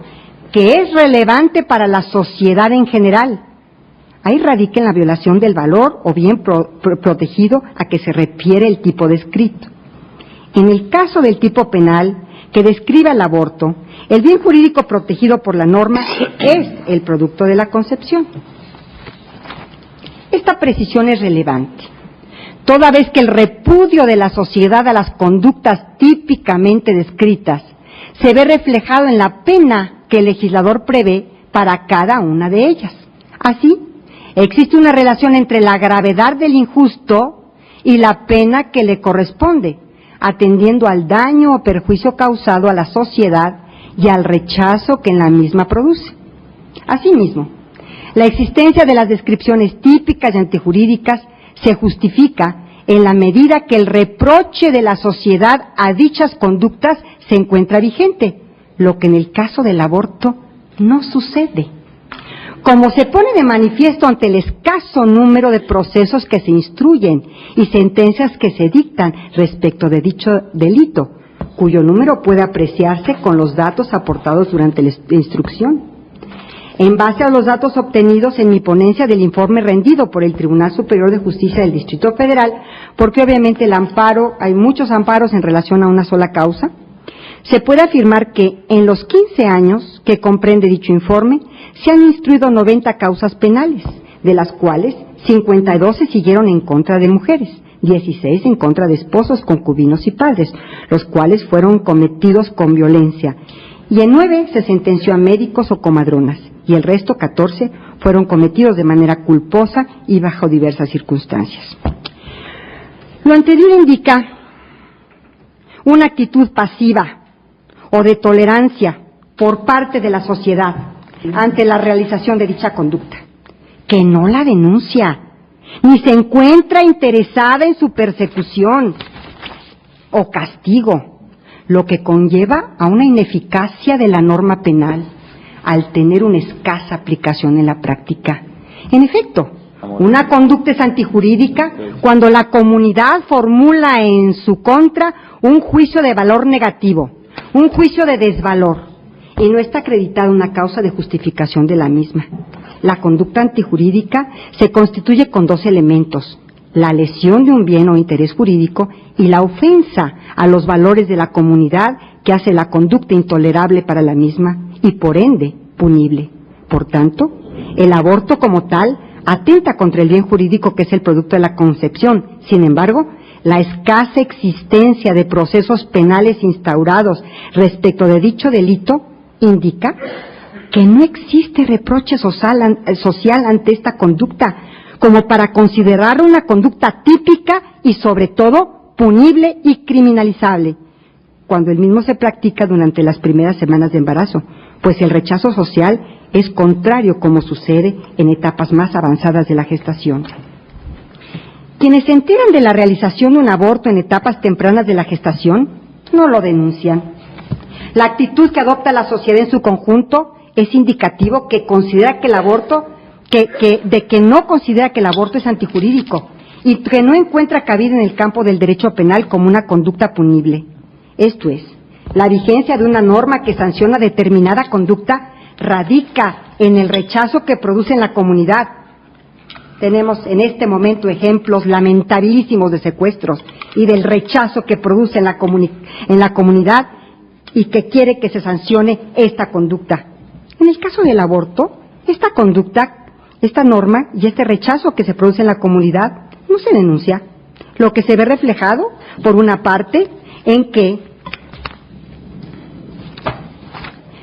que es relevante para la sociedad en general. Ahí radica en la violación del valor o bien protegido a que se refiere el tipo descrito. En el caso del tipo penal que describe el aborto, el bien jurídico protegido por la norma es el producto de la concepción. Esta precisión es relevante, toda vez que el repudio de la sociedad a las conductas típicamente descritas se ve reflejado en la pena que el legislador prevé para cada una de ellas. Así, existe una relación entre la gravedad del injusto y la pena que le corresponde, atendiendo al daño o perjuicio causado a la sociedad y al rechazo que en la misma produce. Asimismo, la existencia de las descripciones típicas y antijurídicas se justifica en la medida que el reproche de la sociedad a dichas conductas se encuentra vigente, lo que en el caso del aborto no sucede. Como se pone de manifiesto ante el escaso número de procesos que se instruyen y sentencias que se dictan respecto de dicho delito, cuyo número puede apreciarse con los datos aportados durante la instrucción. En base a los datos obtenidos en mi ponencia del informe rendido por el Tribunal Superior de Justicia del Distrito Federal, porque obviamente el amparo, hay muchos amparos en relación a una sola causa, se puede afirmar que en los 15 años que comprende dicho informe, se han instruido 90 causas penales, de las cuales 52 se siguieron en contra de mujeres, 16 en contra de esposos, concubinos y padres, los cuales fueron cometidos con violencia, y en 9 se sentenció a médicos o comadronas, y el resto, 14, fueron cometidos de manera culposa y bajo diversas circunstancias. Lo anterior indica una actitud pasiva o de tolerancia por parte de la sociedad ante la realización de dicha conducta, que no la denuncia, ni se encuentra interesada en su persecución o castigo, lo que conlleva a una ineficacia de la norma penal al tener una escasa aplicación en la práctica. En efecto, una conducta es antijurídica cuando la comunidad formula en su contra un juicio de valor negativo, un juicio de desvalor, y no está acreditada una causa de justificación de la misma. La conducta antijurídica se constituye con 2 elementos: la lesión de un bien o interés jurídico y la ofensa a los valores de la comunidad que hace la conducta intolerable para la misma y por ende punible. Por tanto, el aborto como tal atenta contra el bien jurídico que es el producto de la concepción. Sin embargo, la escasa existencia de procesos penales instaurados respecto de dicho delito indica que no existe reproche social ante esta conducta, como para considerar una conducta típica y sobre todo punible y criminalizable, cuando el mismo se practica durante las primeras semanas de embarazo, pues el rechazo social es contrario, como sucede en etapas más avanzadas de la gestación. Quienes se enteran de la realización de un aborto en etapas tempranas de la gestación no lo denuncian. La actitud que adopta la sociedad en su conjunto es indicativo que considera que el aborto, que no considera que el aborto es antijurídico y que no encuentra cabida en el campo del derecho penal como una conducta punible. Esto es, la vigencia de una norma que sanciona determinada conducta radica en el rechazo que produce en la comunidad. Tenemos en este momento ejemplos lamentabilísimos de secuestros y del rechazo que produce en la comunidad y que quiere que se sancione esta conducta. En el caso del aborto, esta conducta, esta norma y este rechazo que se produce en la comunidad no se denuncia, lo que se ve reflejado, por una parte, en que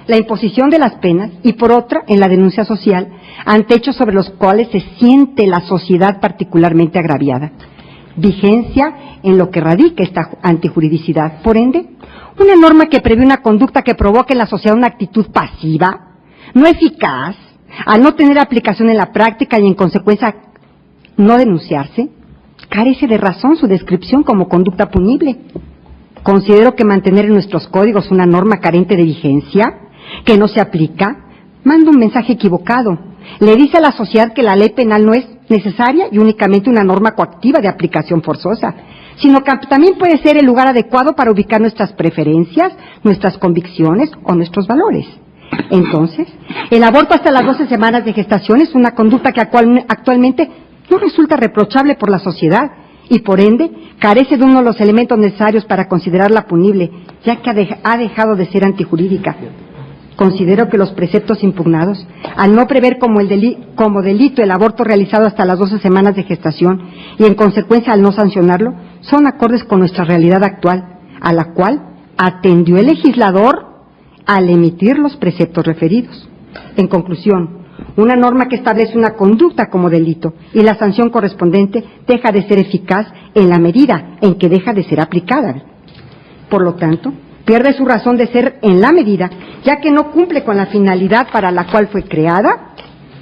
la imposición de las penas y por otra en la denuncia social ante hechos sobre los cuales se siente la sociedad particularmente agraviada. vigencia en lo que radica esta antijuridicidad. Por ende, una norma que prevé una conducta que provoque en la sociedad una actitud pasiva, no eficaz, al no tener aplicación en la práctica y en consecuencia no denunciarse, carece de razón su descripción como conducta punible. Considero que mantener en nuestros códigos una norma carente de vigencia, que no se aplica, manda un mensaje equivocado. Le dice a la sociedad que la ley penal no es necesaria y únicamente una norma coactiva de aplicación forzosa, sino que también puede ser el lugar adecuado para ubicar nuestras preferencias, nuestras convicciones o nuestros valores. Entonces, el aborto hasta las 12 semanas de gestación es una conducta que actualmente no resulta reprochable por la sociedad y, por ende, carece de uno de los elementos necesarios para considerarla punible, ya que ha dejado de ser antijurídica. Considero que los preceptos impugnados, al no prever como delito el aborto realizado hasta las 12 semanas de gestación y, en consecuencia, al no sancionarlo, son acordes con nuestra realidad actual, a la cual atendió el legislador al emitir los preceptos referidos. En conclusión, una norma que establece una conducta como delito y la sanción correspondiente deja de ser eficaz en la medida en que deja de ser aplicada. Por lo tanto, pierde su razón de ser en la medida, ya que no cumple con la finalidad para la cual fue creada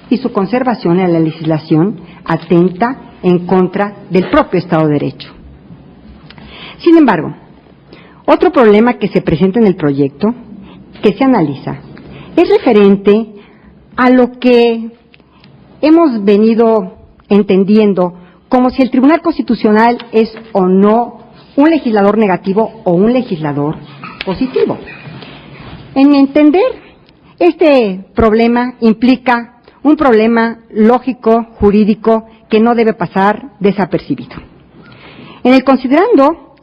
y su conservación en la legislación atenta en contra del propio Estado de Derecho. Sin embargo, otro problema que se presenta en el proyecto, que se analiza, es referente a lo que hemos venido entendiendo como si el Tribunal Constitucional es o no un legislador negativo o un legislador positivo. En mi entender, este problema implica un problema lógico, jurídico, que no debe pasar desapercibido. En el considerando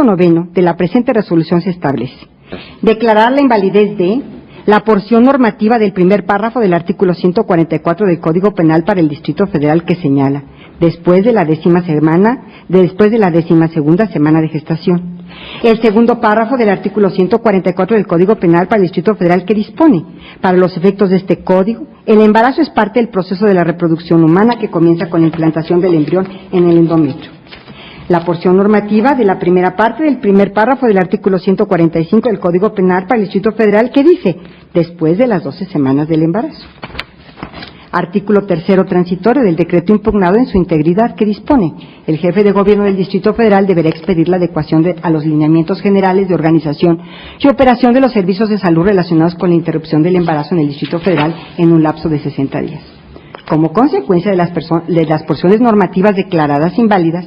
noveno de la presente resolución se establece declarar la invalidez de la porción normativa del primer párrafo del artículo 144 del Código Penal para el Distrito Federal que señala después de la 12ª semana de gestación. El segundo párrafo del artículo 144 del Código Penal para el Distrito Federal que dispone, para los efectos de este código, el embarazo es parte del proceso de la reproducción humana que comienza con la implantación del embrión en el endometrio. La porción normativa de la primera parte del primer párrafo del artículo 145 del Código Penal para el Distrito Federal que dice, después de las 12 semanas del embarazo. Artículo tercero transitorio del decreto impugnado en su integridad que dispone, el jefe de gobierno del Distrito Federal deberá expedir la adecuación a los lineamientos generales de organización y operación de los servicios de salud relacionados con la interrupción del embarazo en el Distrito Federal en un lapso de 60 días. Como consecuencia de las porciones normativas declaradas inválidas,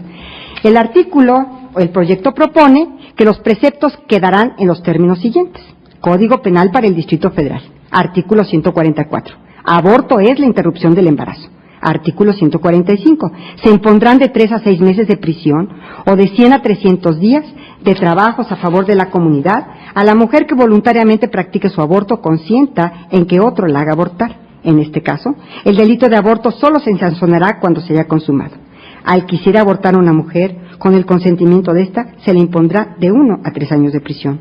el proyecto propone que los preceptos quedarán en los términos siguientes. Código Penal para el Distrito Federal, artículo 144. Aborto es la interrupción del embarazo. Artículo 145. Se impondrán de 3 a 6 meses de prisión o de 100 a 300 días de trabajos a favor de la comunidad a la mujer que voluntariamente practique su aborto o consienta en que otro la haga abortar. En este caso, el delito de aborto solo se sancionará cuando se haya consumado. Al que quisiera abortar a una mujer, con el consentimiento de ésta, se le impondrá de 1 a 3 años de prisión.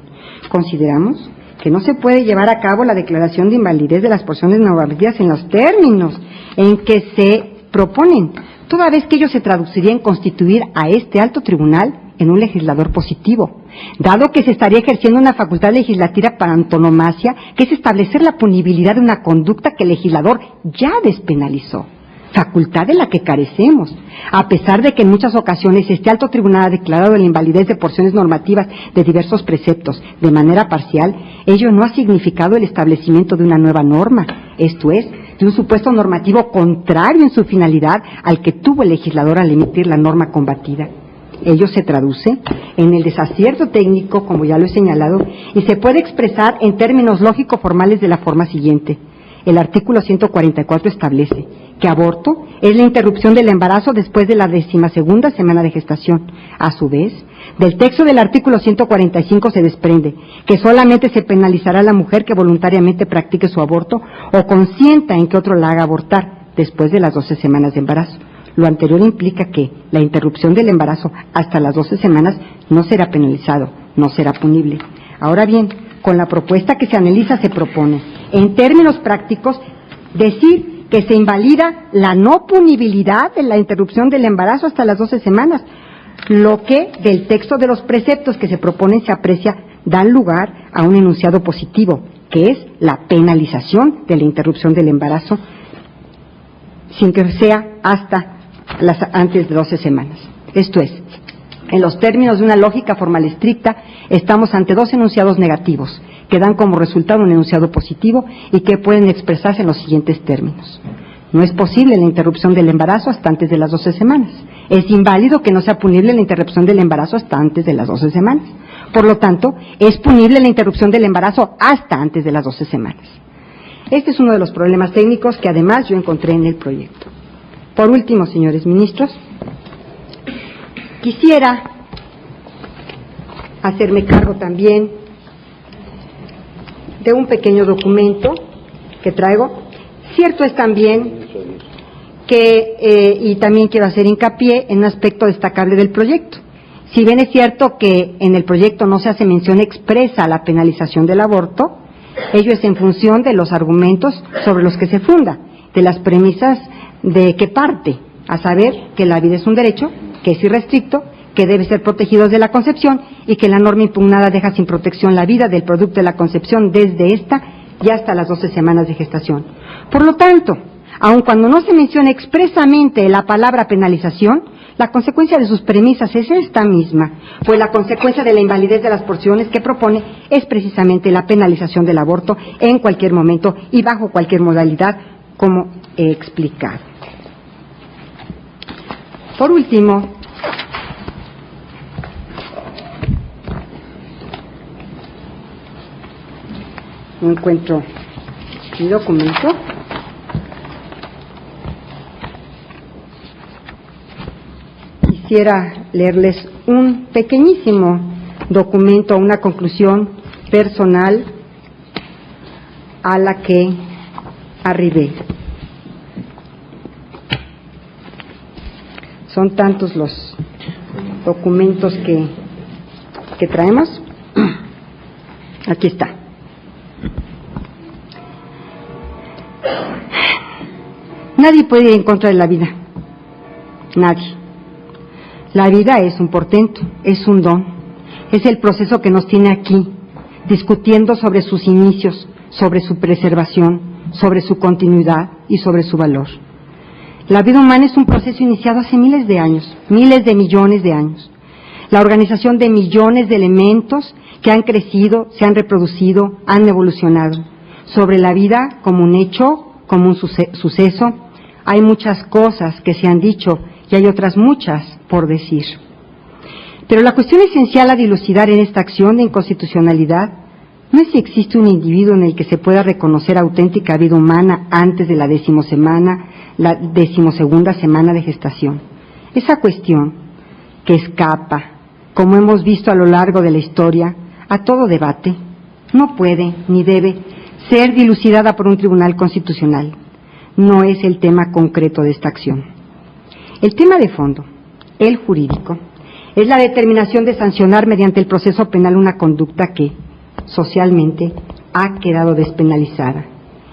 Consideramos que no se puede llevar a cabo la declaración de invalidez de las porciones normativas en los términos en que se proponen, toda vez que ello se traduciría en constituir a este alto tribunal en un legislador positivo, dado que se estaría ejerciendo una facultad legislativa para antonomasia, que es establecer la punibilidad de una conducta que el legislador ya despenalizó, facultad de la que carecemos, a pesar de que en muchas ocasiones este alto tribunal ha declarado la invalidez de porciones normativas de diversos preceptos de manera parcial. Ello no ha significado el establecimiento de una nueva norma, esto es, de un supuesto normativo contrario en su finalidad al que tuvo el legislador al emitir la norma combatida. Ello se traduce en el desacierto técnico, como ya lo he señalado, y se puede expresar en términos lógico-formales de la forma siguiente. El artículo 144 establece que aborto es la interrupción del embarazo después de la 12ª semana de gestación. A su vez, del texto del artículo 145 se desprende que solamente se penalizará a la mujer que voluntariamente practique su aborto o consienta en que otro la haga abortar después de las 12 semanas de embarazo. Lo anterior implica que la interrupción del embarazo hasta las 12 semanas no será penalizado, no será punible. Ahora bien, con la propuesta que se analiza se propone, en términos prácticos, decir que se invalida la no punibilidad de la interrupción del embarazo hasta las 12 semanas, lo que del texto de los preceptos que se proponen se aprecia dan lugar a un enunciado positivo, que es la penalización de la interrupción del embarazo sin que sea hasta antes de 12 semanas. Esto es, en los términos de una lógica formal estricta, estamos ante dos enunciados negativos, que dan como resultado un enunciado positivo y que pueden expresarse en los siguientes términos. No es posible la interrupción del embarazo hasta antes de las 12 semanas. Es inválido que no sea punible la interrupción del embarazo hasta antes de las 12 semanas. Por lo tanto, es punible la interrupción del embarazo hasta antes de las 12 semanas. Este es uno de los problemas técnicos que además yo encontré en el proyecto. Por último, señores ministros, quisiera hacerme cargo también de un pequeño documento que traigo. Cierto es también que, y también quiero hacer hincapié en un aspecto destacable del proyecto. Si bien es cierto que en el proyecto no se hace mención expresa a la penalización del aborto, ello es en función de los argumentos sobre los que se funda, de las premisas de que parte, a saber que la vida es un derecho, que es irrestricto, que debe ser protegido desde la concepción y que la norma impugnada deja sin protección la vida del producto de la concepción desde esta y hasta las 12 semanas de gestación. Por lo tanto, aun cuando no se menciona expresamente la palabra penalización, la consecuencia de sus premisas es esta misma, pues la consecuencia de la invalidez de las porciones que propone es precisamente la penalización del aborto en cualquier momento y bajo cualquier modalidad, como he explicado. Por último, no encuentro mi documento. Quisiera leerles un pequeñísimo documento, una conclusión personal a la que arribé. Son tantos los documentos que traemos. Aquí está. Nadie puede ir en contra de la vida. Nadie. La vida es un portento, es un don, es el proceso que nos tiene aquí, discutiendo sobre sus inicios, sobre su preservación, sobre su continuidad y sobre su valor. La vida humana es un proceso iniciado hace miles de años, miles de millones de años. La organización de millones de elementos que han crecido, se han reproducido, han evolucionado. Sobre la vida como un hecho, como un suceso, hay muchas cosas que se han dicho y hay otras muchas por decir. Pero la cuestión esencial a dilucidar en esta acción de inconstitucionalidad no es si existe un individuo en el que se pueda reconocer auténtica vida humana antes de la 12ª semana de gestación. Esa cuestión que escapa, como hemos visto a lo largo de la historia, a todo debate, no puede ni debe ser dilucidada por un tribunal constitucional. No es el tema concreto de esta acción. El tema de fondo, el jurídico, es la determinación de sancionar mediante el proceso penal una conducta que, socialmente, ha quedado despenalizada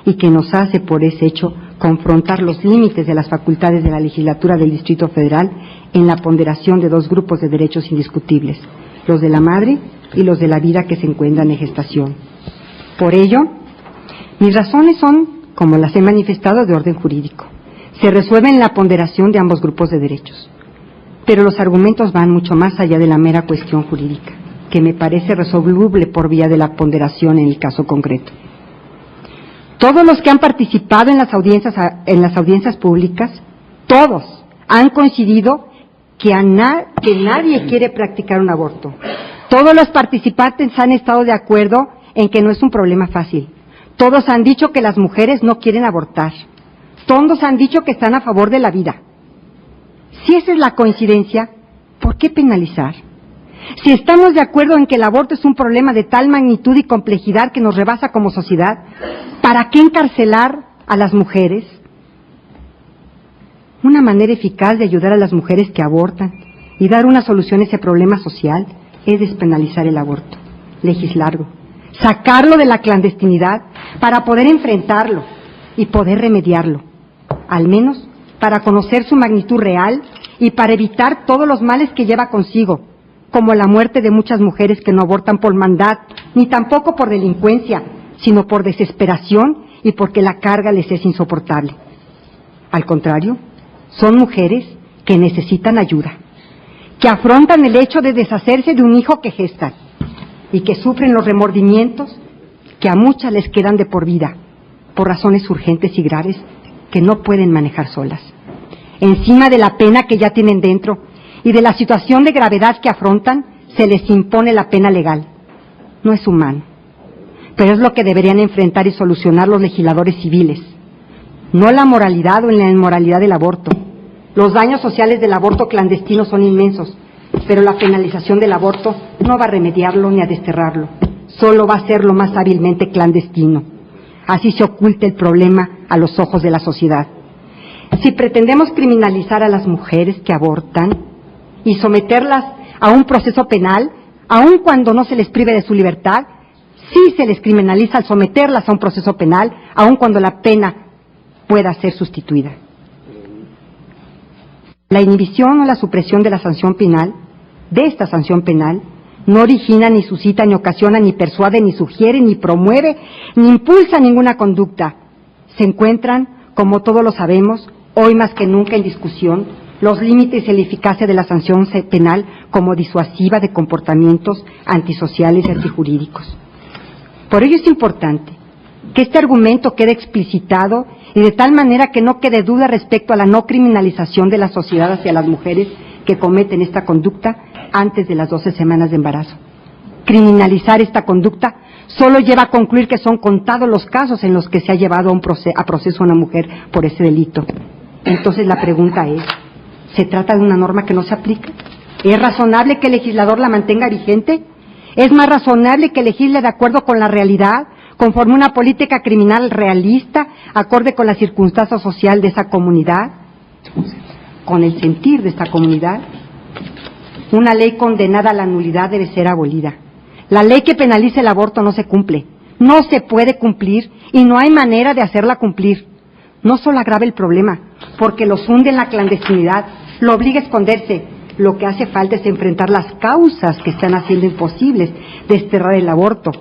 y que nos hace, por ese hecho, confrontar los límites de las facultades de la legislatura del Distrito Federal en la ponderación de dos grupos de derechos indiscutibles, los de la madre y los de la vida que se encuentran en gestación. Por ello, mis razones son, como las he manifestado, de orden jurídico. Se resuelven en la ponderación de ambos grupos de derechos. Pero los argumentos van mucho más allá de la mera cuestión jurídica, que me parece resoluble por vía de la ponderación en el caso concreto. Todos los que han participado en las audiencias públicas, todos han coincidido que nadie quiere practicar un aborto. Todos los participantes han estado de acuerdo en que no es un problema fácil. Todos han dicho que las mujeres no quieren abortar. Todos han dicho que están a favor de la vida. Si esa es la coincidencia, ¿por qué penalizar? Si estamos de acuerdo en que el aborto es un problema de tal magnitud y complejidad que nos rebasa como sociedad, ¿para qué encarcelar a las mujeres? Una manera eficaz de ayudar a las mujeres que abortan y dar una solución a ese problema social es despenalizar el aborto, legislarlo, sacarlo de la clandestinidad para poder enfrentarlo y poder remediarlo. al menos para conocer su magnitud real y para evitar todos los males que lleva consigo, como la muerte de muchas mujeres que no abortan por maldad, ni tampoco por delincuencia, sino por desesperación y porque la carga les es insoportable. Al contrario, son mujeres que necesitan ayuda, que afrontan el hecho de deshacerse de un hijo que gestan y que sufren los remordimientos que a muchas les quedan de por vida, por razones urgentes y graves que no pueden manejar solas. Encima de la pena que ya tienen dentro y de la situación de gravedad que afrontan, se les impone la pena legal. No es humano, pero es lo que deberían enfrentar y solucionar los legisladores civiles, no la moralidad o la inmoralidad del aborto. Los daños sociales del aborto clandestino son inmensos, pero la penalización del aborto no va a remediarlo ni a desterrarlo, solo va a hacerlo más hábilmente clandestino. Así se oculta el problema a los ojos de la sociedad. Si pretendemos criminalizar a las mujeres que abortan y someterlas a un proceso penal, aun cuando no se les prive de su libertad, sí se les criminaliza al someterlas a un proceso penal, aun cuando la pena pueda ser sustituida. La inhibición o la supresión de la sanción penal, de esta sanción penal, no origina, ni suscita, ni ocasiona, ni persuade, ni sugiere, ni promueve, ni impulsa ninguna conducta. Se encuentran, como todos lo sabemos, hoy más que nunca en discusión, los límites y la eficacia de la sanción penal como disuasiva de comportamientos antisociales y antijurídicos. Por ello es importante que este argumento quede explicitado y de tal manera que no quede duda respecto a la no criminalización de la sociedad hacia las mujeres que cometen esta conducta antes de las 12 semanas de embarazo. Criminalizar esta conducta solo lleva a concluir que son contados los casos en los que se ha llevado a proceso a una mujer por ese delito. Entonces la pregunta es, ¿se trata de una norma que no se aplica? ¿Es razonable que el legislador la mantenga vigente? ¿Es más razonable que legisle de acuerdo con la realidad, conforme una política criminal realista, acorde con la circunstancia social de esa comunidad, con el sentir de esta comunidad? Una ley condenada a la nulidad debe ser abolida. La ley que penaliza el aborto no se cumple, no se puede cumplir y no hay manera de hacerla cumplir. No solo agrava el problema, porque los hunde en la clandestinidad, lo obliga a esconderse. Lo que hace falta es enfrentar las causas que están haciendo imposibles desterrar el aborto,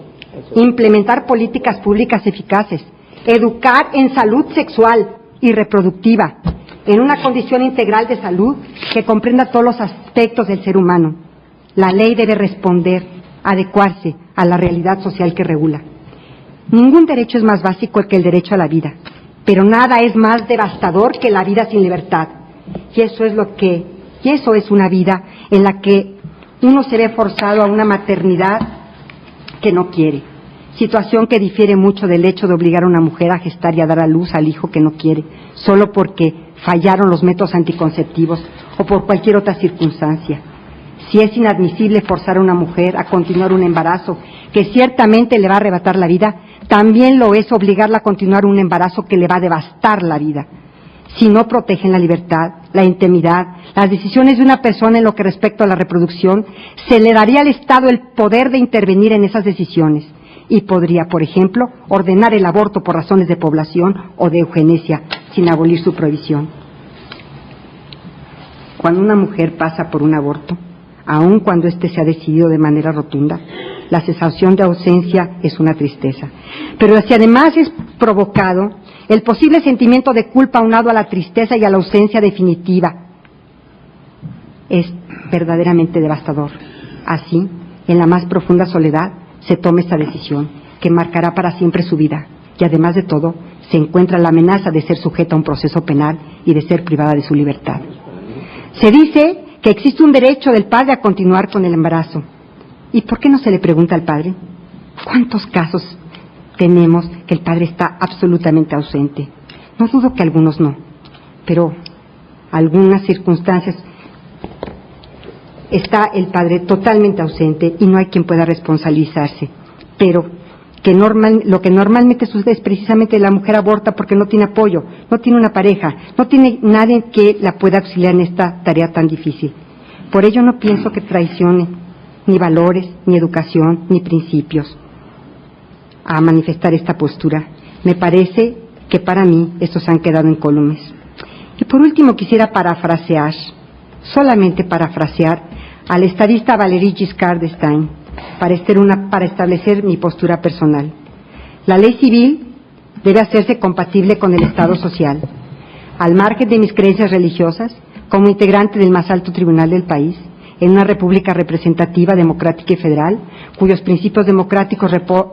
implementar políticas públicas eficaces, educar en salud sexual y reproductiva, en una condición integral de salud que comprenda todos los aspectos del ser humano. La ley debe responder, adecuarse a la realidad social que regula. Ningún derecho es más básico que el derecho a la vida, pero nada es más devastador que la vida sin libertad. Y eso es una vida en la que uno se ve forzado a una maternidad que no quiere, situación que difiere mucho del hecho de obligar a una mujer a gestar y a dar a luz al hijo que no quiere, solo porque fallaron los métodos anticonceptivos o por cualquier otra circunstancia. Si es inadmisible forzar a una mujer a continuar un embarazo que ciertamente le va a arrebatar la vida, también lo es obligarla a continuar un embarazo que le va a devastar la vida. Si no protegen la libertad, la intimidad, las decisiones de una persona en lo que respecta a la reproducción, se le daría al Estado el poder de intervenir en esas decisiones y podría, por ejemplo, ordenar el aborto por razones de población o de eugenesia, sin abolir su prohibición. Cuando una mujer pasa por un aborto, aun cuando éste se ha decidido de manera rotunda, la sensación de ausencia es una tristeza. Pero si además es provocado el posible sentimiento de culpa aunado a la tristeza y a la ausencia definitiva, es verdaderamente devastador. Así, en la más profunda soledad, se toma esta decisión, que marcará para siempre su vida, y además de todo, se encuentra la amenaza de ser sujeta a un proceso penal y de ser privada de su libertad. Se dice que existe un derecho del padre a continuar con el embarazo. ¿Y por qué no se le pregunta al padre? ¿Cuántos casos tenemos que el padre está absolutamente ausente? No dudo que algunos no, pero algunas circunstancias está el padre totalmente ausente y no hay quien pueda responsabilizarse. Pero lo que normalmente sucede es precisamente la mujer aborta porque no tiene apoyo, no tiene una pareja, no tiene nadie que la pueda auxiliar en esta tarea tan difícil. Por ello no pienso que traicione ni valores, ni educación, ni principios a manifestar esta postura. Me parece que para mí estos han quedado incólumes. Y por último quisiera parafrasear, solamente parafrasear, al estadista Valéry Giscard d'Estaing para establecer mi postura personal. La ley civil debe hacerse compatible con el Estado social. Al margen de mis creencias religiosas, como integrante del más alto tribunal del país, en una república representativa, democrática y federal, cuyos principios democráticos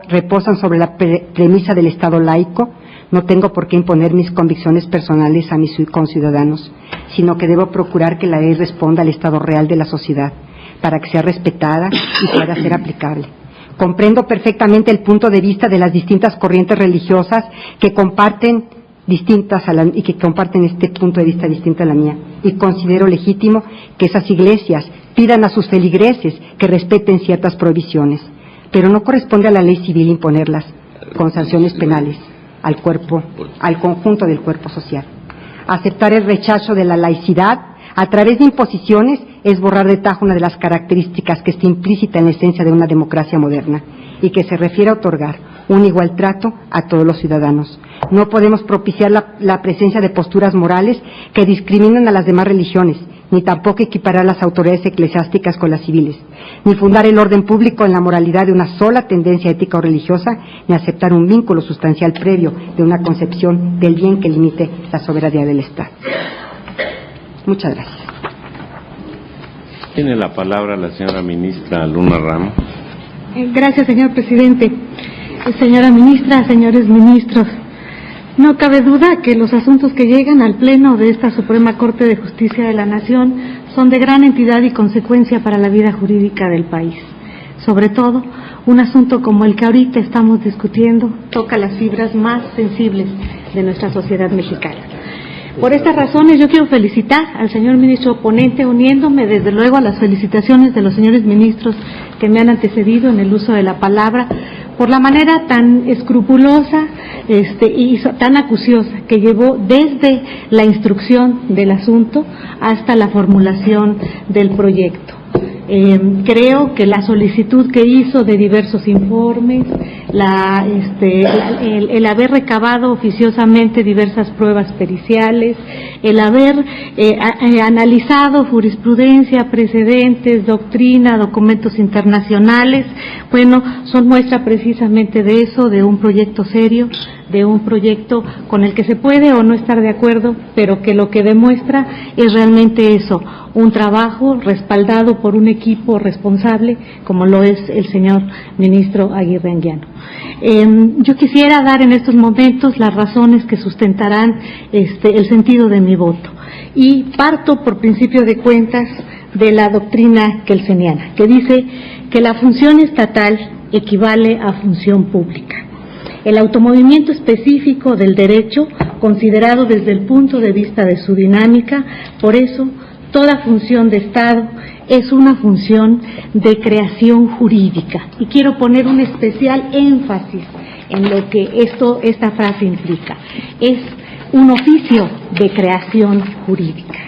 reposan sobre la premisa del Estado laico, no tengo por qué imponer mis convicciones personales a mis conciudadanos, sino que debo procurar que la ley responda al estado real de la sociedad, para que sea respetada y pueda ser aplicable. Comprendo perfectamente el punto de vista de las distintas corrientes religiosas que comparten este punto de vista distinto a la mía, y considero legítimo que esas iglesias pidan a sus feligreses que respeten ciertas prohibiciones, pero no corresponde a la ley civil imponerlas con sanciones penales al conjunto del cuerpo social. Aceptar el rechazo de la laicidad a través de imposiciones es borrar de tajo una de las características que está implícita en la esencia de una democracia moderna y que se refiere a otorgar un igual trato a todos los ciudadanos. No podemos propiciar la presencia de posturas morales que discriminan a las demás religiones, ni tampoco equiparar las autoridades eclesiásticas con las civiles, ni fundar el orden público en la moralidad de una sola tendencia ética o religiosa, ni aceptar un vínculo sustancial previo de una concepción del bien que limite la soberanía del Estado. Muchas gracias. Tiene la palabra la señora ministra Luna Ramos. Gracias, señor presidente. Señora ministra, señores ministros, no cabe duda que los asuntos que llegan al Pleno de esta Suprema Corte de Justicia de la Nación son de gran entidad y consecuencia para la vida jurídica del país. Sobre todo, un asunto como el que ahorita estamos discutiendo toca las fibras más sensibles de nuestra sociedad mexicana. Por estas razones yo quiero felicitar al señor ministro ponente, uniéndome desde luego a las felicitaciones de los señores ministros que me han antecedido en el uso de la palabra, por la manera tan escrupulosa y tan acuciosa que llevó desde la instrucción del asunto hasta la formulación del proyecto. Creo que la solicitud que hizo de diversos informes, el haber recabado oficiosamente diversas pruebas periciales, el haber analizado jurisprudencia, precedentes, doctrina, documentos internacionales, bueno, son muestra precisamente de eso, de un proyecto serio, de un proyecto con el que se puede o no estar de acuerdo, pero que lo que demuestra es realmente eso, un trabajo respaldado por un equipo responsable, como lo es el señor ministro Aguirre Anguiano. Yo quisiera dar en estos momentos las razones que sustentarán el sentido de mi voto. Y parto, por principio de cuentas, de la doctrina kelseniana, que dice que la función estatal equivale a función pública. El automovimiento específico del derecho, considerado desde el punto de vista de su dinámica, por eso, toda función de Estado es una función de creación jurídica. Y quiero poner un especial énfasis en lo que esta frase implica. Es un oficio de creación jurídica.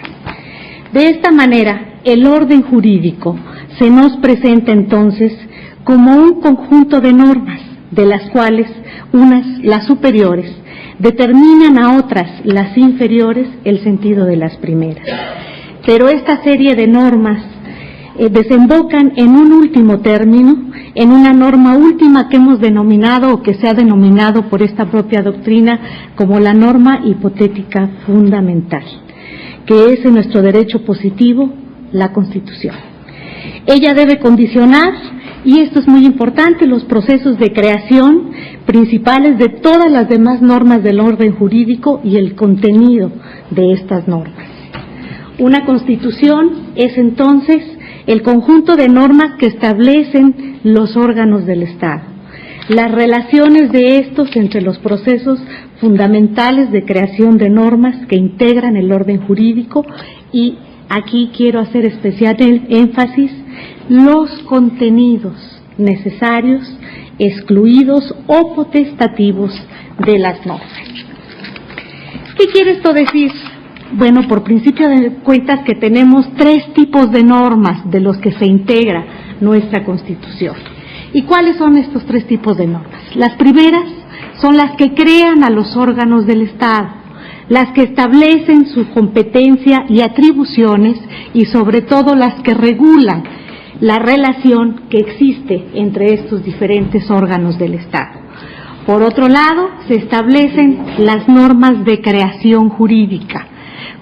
De esta manera, el orden jurídico se nos presenta entonces como un conjunto de normas, de las cuales unas, las superiores, determinan a otras, las inferiores, el sentido de las primeras. Pero esta serie de normas desembocan en un último término, en una norma última que hemos denominado o que se ha denominado por esta propia doctrina como la norma hipotética fundamental, que es en nuestro derecho positivo la Constitución. Ella debe condicionar, y esto es muy importante, los procesos de creación principales de todas las demás normas del orden jurídico y el contenido de estas normas. Una Constitución es entonces el conjunto de normas que establecen los órganos del Estado, las relaciones de estos entre los procesos fundamentales de creación de normas que integran el orden jurídico y, aquí quiero hacer especial énfasis, los contenidos necesarios, excluidos o potestativos de las normas. ¿Qué quiere esto decir? Bueno, por principio de cuentas que tenemos tres tipos de normas de los que se integra nuestra Constitución. ¿Y cuáles son estos tres tipos de normas? Las primeras son las que crean a los órganos del Estado, las que establecen su competencia y atribuciones y sobre todo las que regulan la relación que existe entre estos diferentes órganos del Estado. Por otro lado, se establecen las normas de creación jurídica.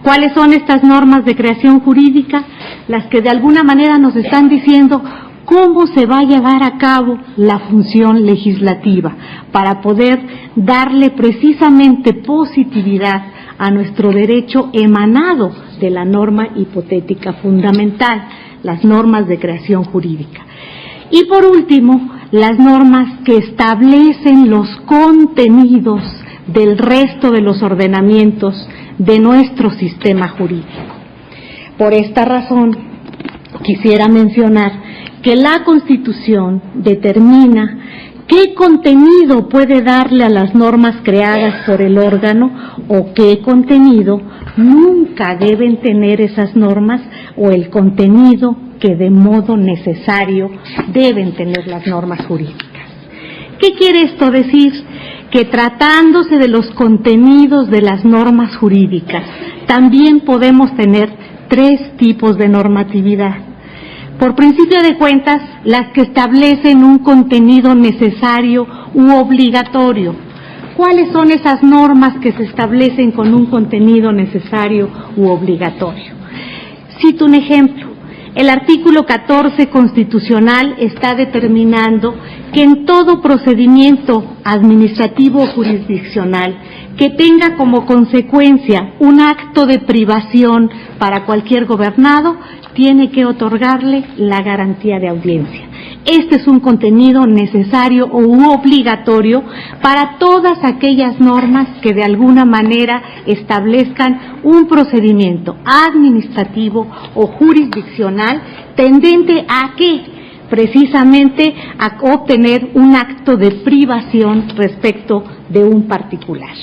¿Cuáles son estas normas de creación jurídica? Las que de alguna manera nos están diciendo cómo se va a llevar a cabo la función legislativa para poder darle precisamente positividad a nuestro derecho emanado de la norma hipotética fundamental, las normas de creación jurídica. Y por último, las normas que establecen los contenidos del resto de los ordenamientos de nuestro sistema jurídico. Por esta razón, quisiera mencionar que la Constitución determina qué contenido puede darle a las normas creadas por el órgano o qué contenido nunca deben tener esas normas o el contenido que de modo necesario deben tener las normas jurídicas. ¿Qué quiere esto decir? Que tratándose de los contenidos de las normas jurídicas, también podemos tener tres tipos de normatividad. Por principio de cuentas, las que establecen un contenido necesario u obligatorio. ¿Cuáles son esas normas que se establecen con un contenido necesario u obligatorio? Cito un ejemplo. El artículo 14 constitucional está determinando que en todo procedimiento administrativo o jurisdiccional que tenga como consecuencia un acto de privación para cualquier gobernado, tiene que otorgarle la garantía de audiencia. Este es un contenido necesario u obligatorio para todas aquellas normas que de alguna manera establezcan un procedimiento administrativo o jurisdiccional tendente a que precisamente a obtener un acto de privación respecto de un particular.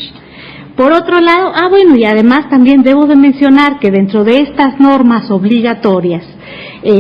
Por otro lado, y además también debo de mencionar que dentro de estas normas obligatorias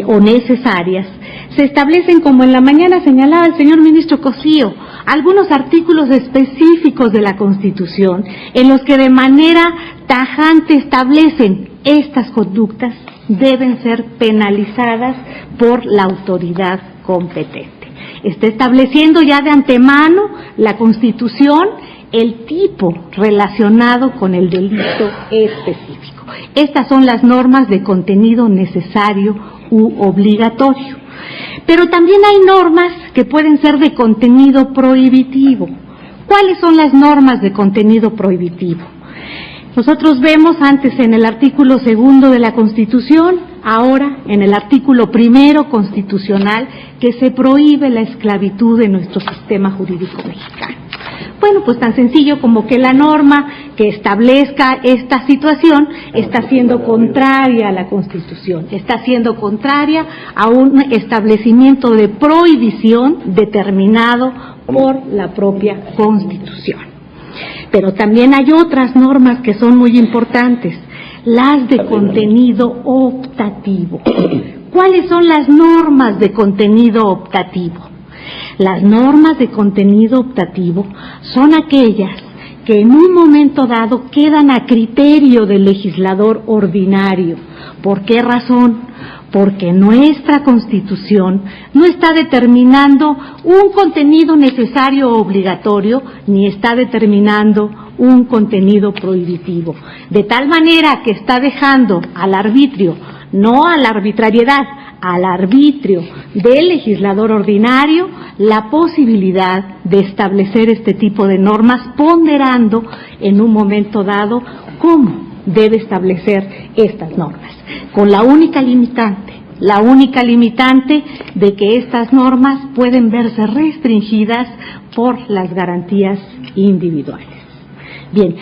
o necesarias, se establecen, como en la mañana señalaba el señor ministro Cosío, algunos artículos específicos de la Constitución en los que de manera tajante establecen estas conductas deben ser penalizadas por la autoridad competente. Está estableciendo ya de antemano la Constitución el tipo relacionado con el delito específico. Estas son las normas de contenido necesario u obligatorio. Pero también hay normas que pueden ser de contenido prohibitivo. ¿Cuáles son las normas de contenido prohibitivo? Nosotros vemos antes en el artículo 2 de la Constitución, ahora en el artículo 1 constitucional, que se prohíbe la esclavitud en nuestro sistema jurídico mexicano. Bueno, pues tan sencillo como que la norma que establezca esta situación está siendo contraria a la Constitución, está siendo contraria a un establecimiento de prohibición determinado por la propia Constitución. Pero también hay otras normas que son muy importantes, las de contenido optativo. ¿Cuáles son las normas de contenido optativo? Las normas de contenido optativo son aquellas que en un momento dado quedan a criterio del legislador ordinario. ¿Por qué razón? Porque nuestra Constitución no está determinando un contenido necesario o obligatorio, ni está determinando un contenido prohibitivo. De tal manera que está dejando al arbitrio, no a la arbitrariedad, al arbitrio del legislador ordinario la posibilidad de establecer este tipo de normas, ponderando en un momento dado cómo debe establecer estas normas, con la única limitante de que estas normas pueden verse restringidas por las garantías individuales. Bien,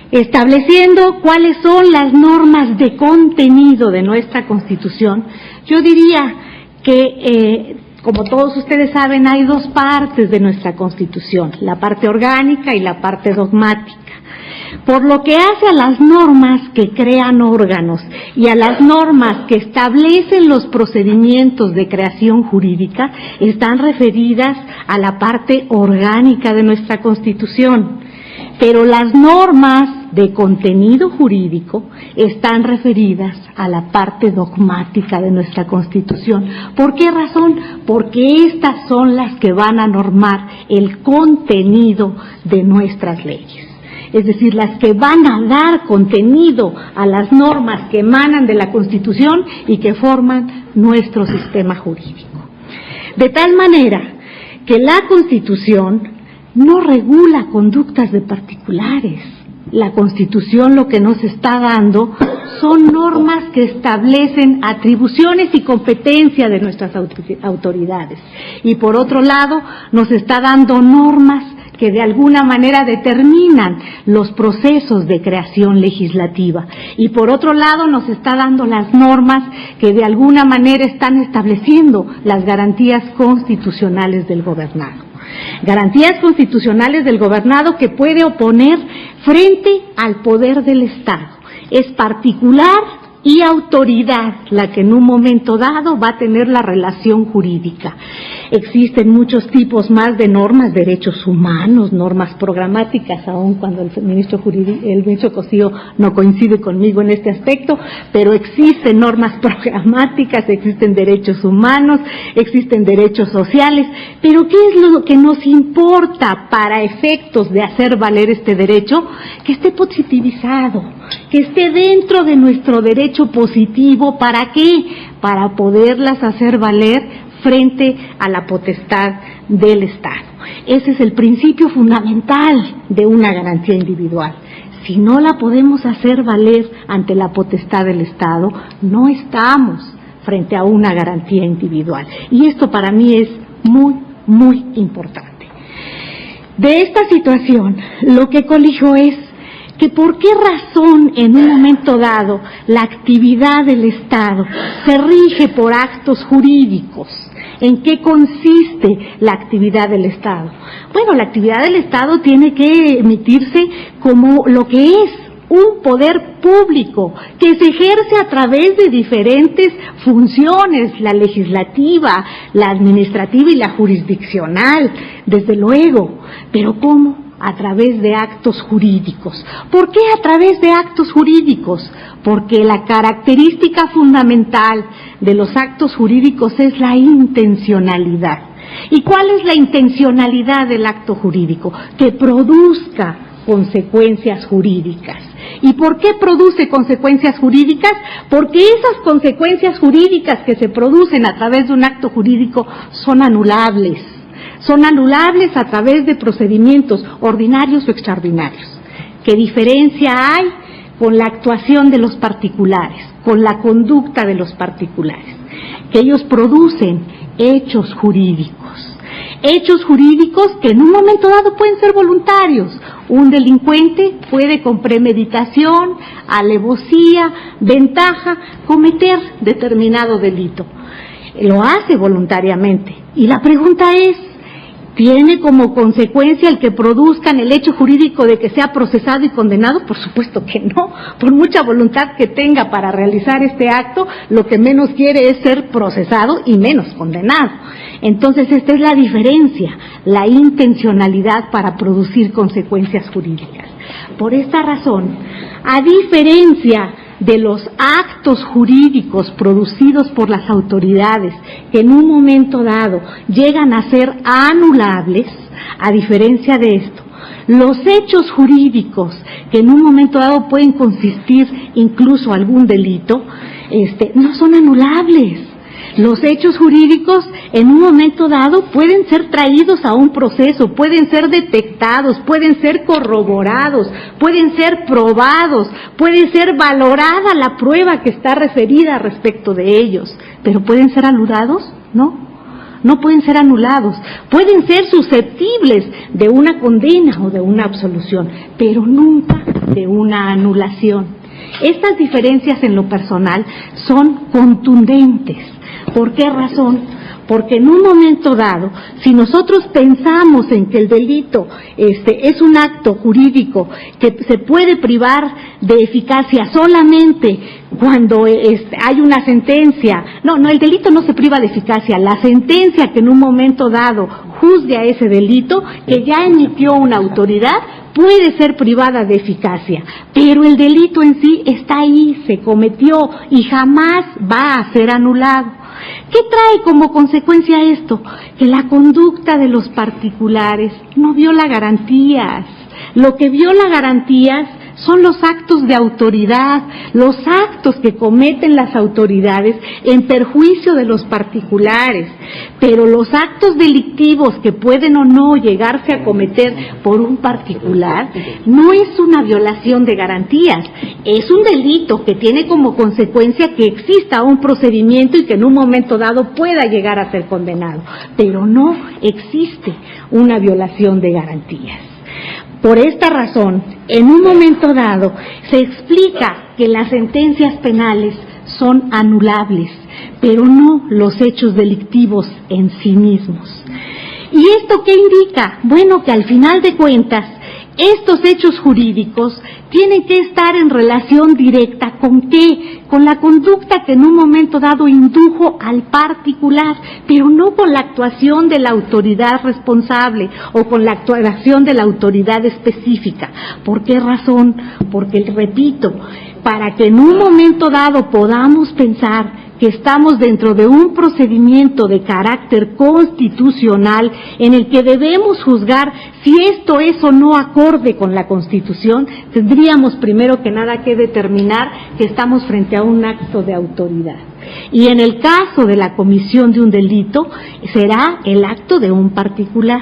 estableciendo cuáles son las normas de contenido de nuestra Constitución, yo diría que, como todos ustedes saben, hay dos partes de nuestra Constitución, la parte orgánica y la parte dogmática. Por lo que hace a las normas que crean órganos y a las normas que establecen los procedimientos de creación jurídica, están referidas a la parte orgánica de nuestra Constitución. Pero las normas de contenido jurídico están referidas a la parte dogmática de nuestra Constitución. ¿Por qué razón? Porque estas son las que van a normar el contenido de nuestras leyes. Es decir, las que van a dar contenido a las normas que emanan de la Constitución y que forman nuestro sistema jurídico. De tal manera que la Constitución no regula conductas de particulares. La Constitución lo que nos está dando son normas que establecen atribuciones y competencia de nuestras autoridades. Y por otro lado, nos está dando normas que de alguna manera determinan los procesos de creación legislativa. Y por otro lado nos está dando las normas que de alguna manera están estableciendo las garantías constitucionales del gobernado. Garantías constitucionales del gobernado que puede oponer frente al poder del Estado. Es particular y autoridad la que en un momento dado va a tener la relación jurídica. Existen muchos tipos más de normas, derechos humanos, normas programáticas, aun cuando el ministro Cosío no coincide conmigo en este aspecto, pero existen normas programáticas, existen derechos humanos, existen derechos sociales, pero ¿qué es lo que nos importa para efectos de hacer valer este derecho? Que esté positivizado, que esté dentro de nuestro derecho positivo. ¿Para qué? Para poderlas hacer valer frente a la potestad del Estado. Ese es el principio fundamental de una garantía individual. Si no la podemos hacer valer ante la potestad del Estado, no estamos frente a una garantía individual. Y esto para mí es muy, muy importante. De esta situación, lo que colijo es que por qué razón en un momento dado la actividad del Estado se rige por actos jurídicos. ¿En qué consiste la actividad del Estado? Bueno, la actividad del Estado tiene que emitirse como lo que es un poder público que se ejerce a través de diferentes funciones, la legislativa, la administrativa y la jurisdiccional, desde luego. ¿Pero cómo? A través de actos jurídicos. ¿Por qué a través de actos jurídicos? Porque la característica fundamental de los actos jurídicos es la intencionalidad. ¿Y cuál es la intencionalidad del acto jurídico? Que produzca consecuencias jurídicas. ¿Y por qué produce consecuencias jurídicas? Porque esas consecuencias jurídicas que se producen a través de un acto jurídico son anulables. Son anulables a través de procedimientos ordinarios o extraordinarios. ¿Qué diferencia hay con la actuación de los particulares, con la conducta de los particulares? Que ellos producen hechos jurídicos. Hechos jurídicos que en un momento dado pueden ser voluntarios. Un delincuente puede con premeditación, alevosía, ventaja, cometer determinado delito. Lo hace voluntariamente. Y la pregunta es, ¿tiene como consecuencia el que produzcan el hecho jurídico de que sea procesado y condenado? Por supuesto que no. Por mucha voluntad que tenga para realizar este acto, lo que menos quiere es ser procesado y menos condenado. Entonces, esta es la diferencia, la intencionalidad para producir consecuencias jurídicas. Por esta razón, a diferencia de los actos jurídicos producidos por las autoridades que en un momento dado llegan a ser anulables, a diferencia de esto, los hechos jurídicos que en un momento dado pueden consistir incluso algún delito, no son anulables. Los hechos jurídicos en un momento dado pueden ser traídos a un proceso, pueden ser detectados, pueden ser corroborados, pueden ser probados, puede ser valorada la prueba que está referida respecto de ellos, pero ¿pueden ser anulados? No pueden ser anulados, pueden ser susceptibles de una condena o de una absolución, pero nunca de una anulación. Estas diferencias en lo personal son contundentes. ¿Por qué razón? Porque en un momento dado, si nosotros pensamos en que el delito es un acto jurídico que se puede privar de eficacia solamente cuando hay una sentencia, el delito no se priva de eficacia, la sentencia que en un momento dado juzgue a ese delito, que ya emitió una autoridad, puede ser privada de eficacia, pero el delito en sí está ahí, se cometió y jamás va a ser anulado. ¿Qué trae como consecuencia esto? Que la conducta de los particulares no viola garantías. Lo que viola garantías son los actos de autoridad, los actos que cometen las autoridades en perjuicio de los particulares. Pero los actos delictivos que pueden o no llegarse a cometer por un particular no es una violación de garantías, es un delito que tiene como consecuencia que exista un procedimiento y que en un momento dado pueda llegar a ser condenado, pero no existe una violación de garantías. Por esta razón, en un momento dado, se explica que las sentencias penales son anulables, pero no los hechos delictivos en sí mismos. ¿Y esto qué indica? Bueno, que al final de cuentas, estos hechos jurídicos tienen que estar en relación directa ¿con qué? Con la conducta que en un momento dado indujo al particular, pero no con la actuación de la autoridad responsable o con la actuación de la autoridad específica. ¿Por qué razón? Porque, repito, para que en un momento dado podamos pensar que estamos dentro de un procedimiento de carácter constitucional en el que debemos juzgar si esto es o no acorde con la Constitución, tendríamos primero que nada que determinar que estamos frente a un acto de autoridad. Y en el caso de la comisión de un delito, será el acto de un particular.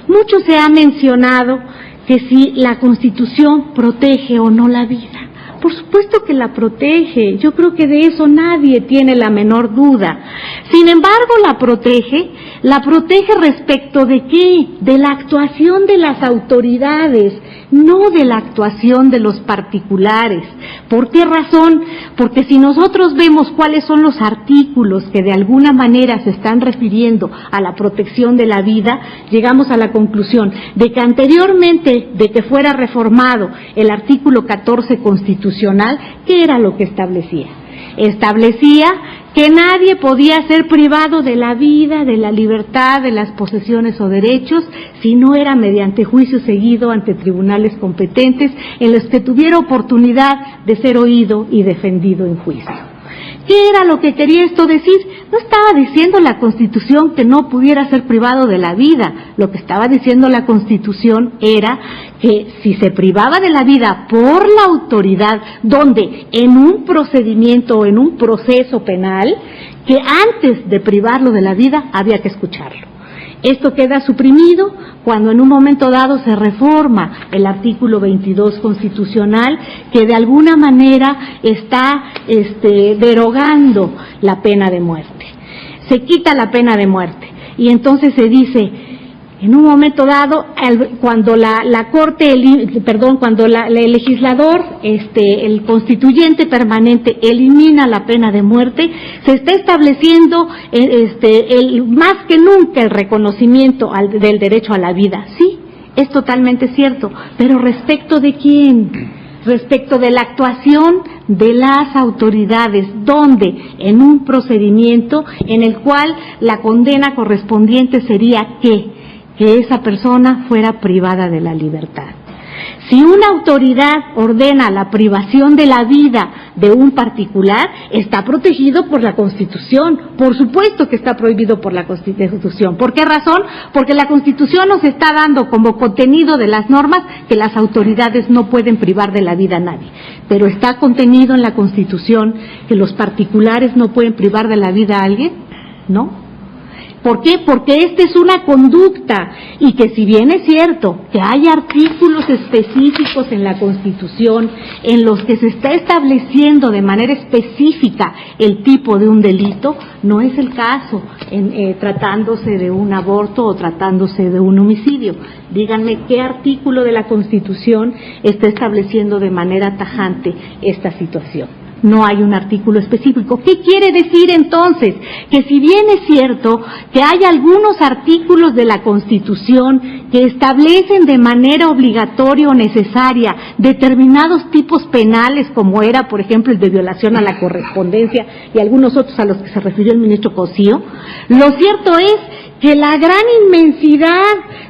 Mucho se ha mencionado que si la Constitución protege o no la vida. Por supuesto que la protege, yo creo que de eso nadie tiene la menor duda. Sin embargo, la protege respecto de ¿qué? De la actuación de las autoridades, no de la actuación de los particulares. ¿Por qué razón? Porque si nosotros vemos cuáles son los artículos que de alguna manera se están refiriendo a la protección de la vida, llegamos a la conclusión de que anteriormente de que fuera reformado el artículo 14 constitucional, ¿qué era lo que establecía? Establecía que nadie podía ser privado de la vida, de la libertad, de las posesiones o derechos, si no era mediante juicio seguido ante tribunales competentes en los que tuviera oportunidad de ser oído y defendido en juicio. ¿Qué era lo que quería esto decir? No estaba diciendo la Constitución que no pudiera ser privado de la vida. Lo que estaba diciendo la Constitución era que si se privaba de la vida por la autoridad, donde en un procedimiento o en un proceso penal, que antes de privarlo de la vida había que escucharlo. Esto queda suprimido cuando en un momento dado se reforma el artículo 22 constitucional, que de alguna manera está derogando la pena de muerte. Se quita la pena de muerte y entonces se dice, en un momento dado, cuando cuando el legislador, el constituyente permanente elimina la pena de muerte, se está estableciendo más que nunca el reconocimiento del derecho a la vida. Sí, es totalmente cierto, pero ¿respecto de quién? Respecto de la actuación de las autoridades, donde en un procedimiento en el cual la condena correspondiente sería que esa persona fuera privada de la libertad. Si una autoridad ordena la privación de la vida de un particular, está protegido por la Constitución. Por supuesto que está prohibido por la Constitución. ¿Por qué razón? Porque la Constitución nos está dando como contenido de las normas que las autoridades no pueden privar de la vida a nadie. Pero está contenido en la Constitución que los particulares no pueden privar de la vida a alguien, ¿no? ¿Por qué? Porque esta es una conducta y que si bien es cierto que hay artículos específicos en la Constitución en los que se está estableciendo de manera específica el tipo de un delito, no es el caso tratándose de un aborto o tratándose de un homicidio. Díganme qué artículo de la Constitución está estableciendo de manera tajante esta situación. no hay un artículo específico. ¿Qué quiere decir entonces? Que si bien es cierto que hay algunos artículos de la Constitución que establecen de manera obligatoria o necesaria determinados tipos penales, como era, por ejemplo, el de violación a la correspondencia y algunos otros a los que se refirió el ministro Cosío, lo cierto es que la gran inmensidad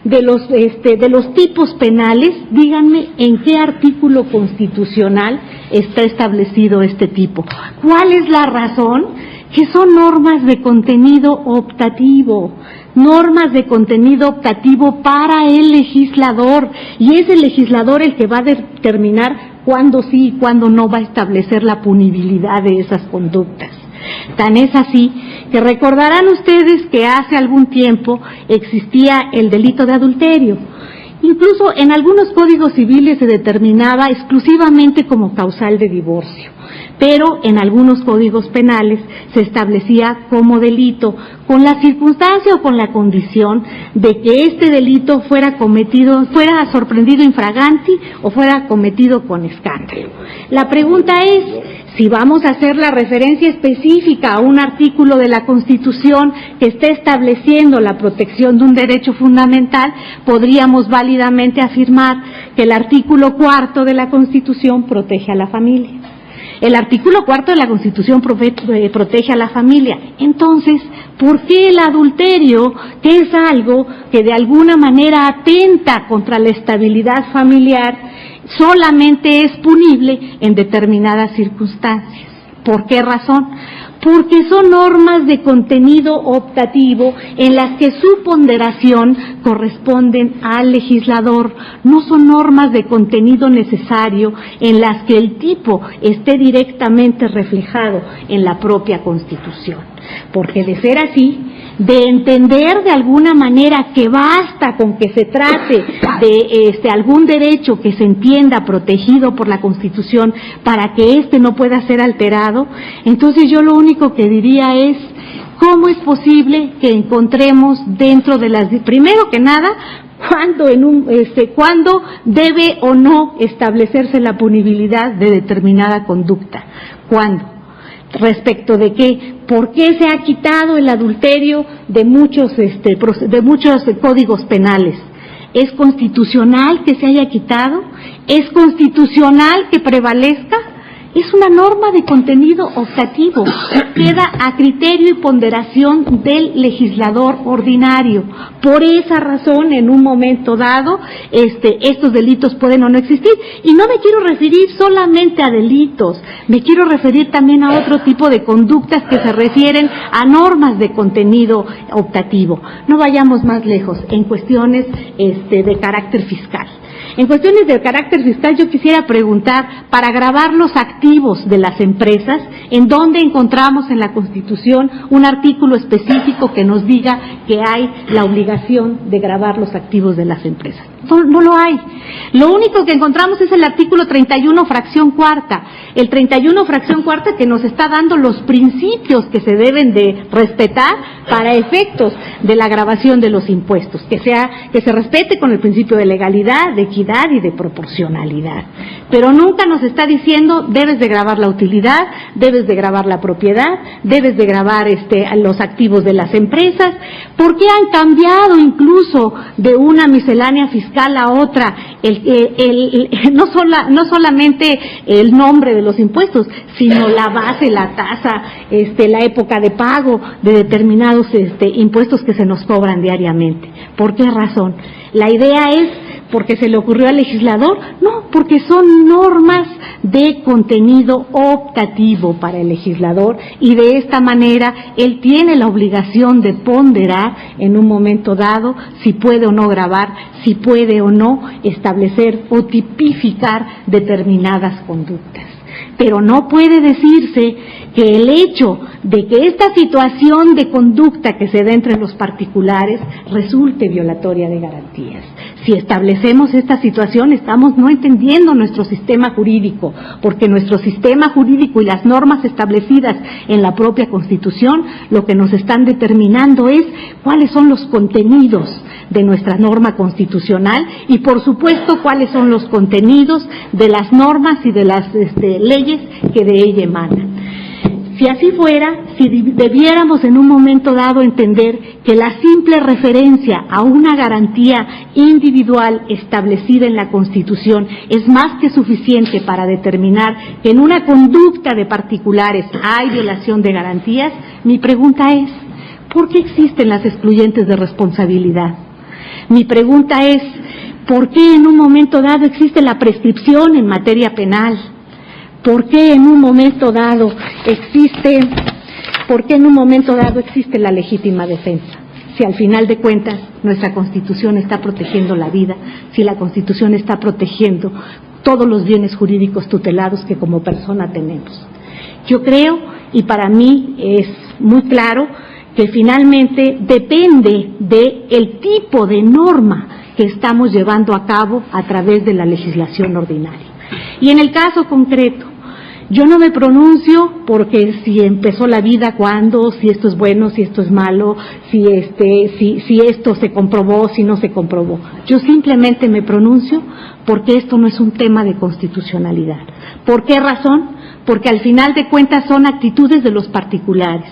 de los tipos penales, díganme en qué artículo constitucional está establecido este tipo. ¿Cuál es la razón? Que son normas de contenido optativo, normas de contenido optativo para el legislador, y es el legislador el que va a determinar cuándo sí y cuándo no va a establecer la punibilidad de esas conductas. Tan es así que recordarán ustedes que hace algún tiempo existía el delito de adulterio. Incluso en algunos códigos civiles se determinaba exclusivamente como causal de divorcio, pero en algunos códigos penales se establecía como delito, con la circunstancia o con la condición de que este delito fuera sorprendido infraganti o fuera cometido con escándalo. La pregunta es, si vamos a hacer la referencia específica a un artículo de la Constitución que esté estableciendo la protección de un derecho fundamental, podríamos válidamente afirmar que el artículo 4 de la Constitución protege a la familia. El artículo 4 de la Constitución protege a la familia. Entonces, ¿por qué el adulterio, que es algo que de alguna manera atenta contra la estabilidad familiar, solamente es punible en determinadas circunstancias? ¿Por qué razón? Porque son normas de contenido optativo en las que su ponderación corresponden al legislador, no son normas de contenido necesario en las que el tipo esté directamente reflejado en la propia Constitución. Porque de ser así, de entender de alguna manera que basta con que se trate de algún derecho que se entienda protegido por la Constitución para que éste no pueda ser alterado, entonces yo lo único que diría es, ¿cómo es posible que encontremos dentro de las... Primero que nada, ¿cuándo debe o no establecerse la punibilidad de determinada conducta? ¿Cuándo? ¿Respecto de qué? ¿Por qué se ha quitado el adulterio de muchos códigos penales? ¿Es constitucional que se haya quitado? ¿Es constitucional que prevalezca? Es una norma de contenido optativo, queda a criterio y ponderación del legislador ordinario. Por esa razón, en un momento dado, estos delitos pueden o no existir. Y no me quiero referir solamente a delitos, me quiero referir también a otro tipo de conductas que se refieren a normas de contenido optativo. No vayamos más lejos, en cuestiones de carácter fiscal. En cuestiones de carácter fiscal yo quisiera preguntar, para gravar los activos de las empresas, ¿en dónde encontramos en la Constitución un artículo específico que nos diga que hay la obligación de gravar los activos de las empresas? No lo hay. Lo único que encontramos es el artículo 31, fracción cuarta. El 31, fracción cuarta, que nos está dando los principios que se deben de respetar para efectos de la grabación de los impuestos, que se respete con el principio de legalidad, de equidad y de proporcionalidad. Pero nunca nos está diciendo, debes de grabar la utilidad, debes de grabar la propiedad, debes de grabar los activos de las empresas. ¿Por qué han cambiado incluso de una miscelánea fiscal a otra no solamente el nombre de los impuestos, sino la base, la tasa, la época de pago de determinados impuestos que se nos cobran diariamente? ¿Por qué razón? La idea es porque se le ocurrió al legislador, no, porque son normas de contenido optativo para el legislador, y de esta manera él tiene la obligación de ponderar en un momento dado si puede o no gravar, si puede o no establecer o tipificar determinadas conductas. Pero no puede decirse que el hecho de que esta situación de conducta que se da entre los particulares resulte violatoria de garantías. Si establecemos esta situación, estamos no entendiendo nuestro sistema jurídico, porque nuestro sistema jurídico y las normas establecidas en la propia Constitución lo que nos están determinando es cuáles son los contenidos de nuestra norma constitucional y, por supuesto, cuáles son los contenidos de las normas y de las leyes que de ella emanan. Si así fuera, si debiéramos en un momento dado entender que la simple referencia a una garantía individual establecida en la Constitución es más que suficiente para determinar que en una conducta de particulares hay violación de garantías, mi pregunta es, ¿por qué existen las excluyentes de responsabilidad? Mi pregunta es, ¿por qué en un momento dado existe la prescripción en materia penal? ¿Por qué en un momento dado existe la legítima defensa? Si al final de cuentas nuestra Constitución está protegiendo la vida, si la Constitución está protegiendo todos los bienes jurídicos tutelados que como persona tenemos. Yo creo, y para mí es muy claro, que finalmente depende del tipo de norma que estamos llevando a cabo a través de la legislación ordinaria. Y en el caso concreto, yo no me pronuncio porque si empezó la vida, cuándo, si esto es bueno, si esto es malo, si esto se comprobó, si no se comprobó. Yo simplemente me pronuncio porque esto no es un tema de constitucionalidad. ¿Por qué razón? Porque al final de cuentas son actitudes de los particulares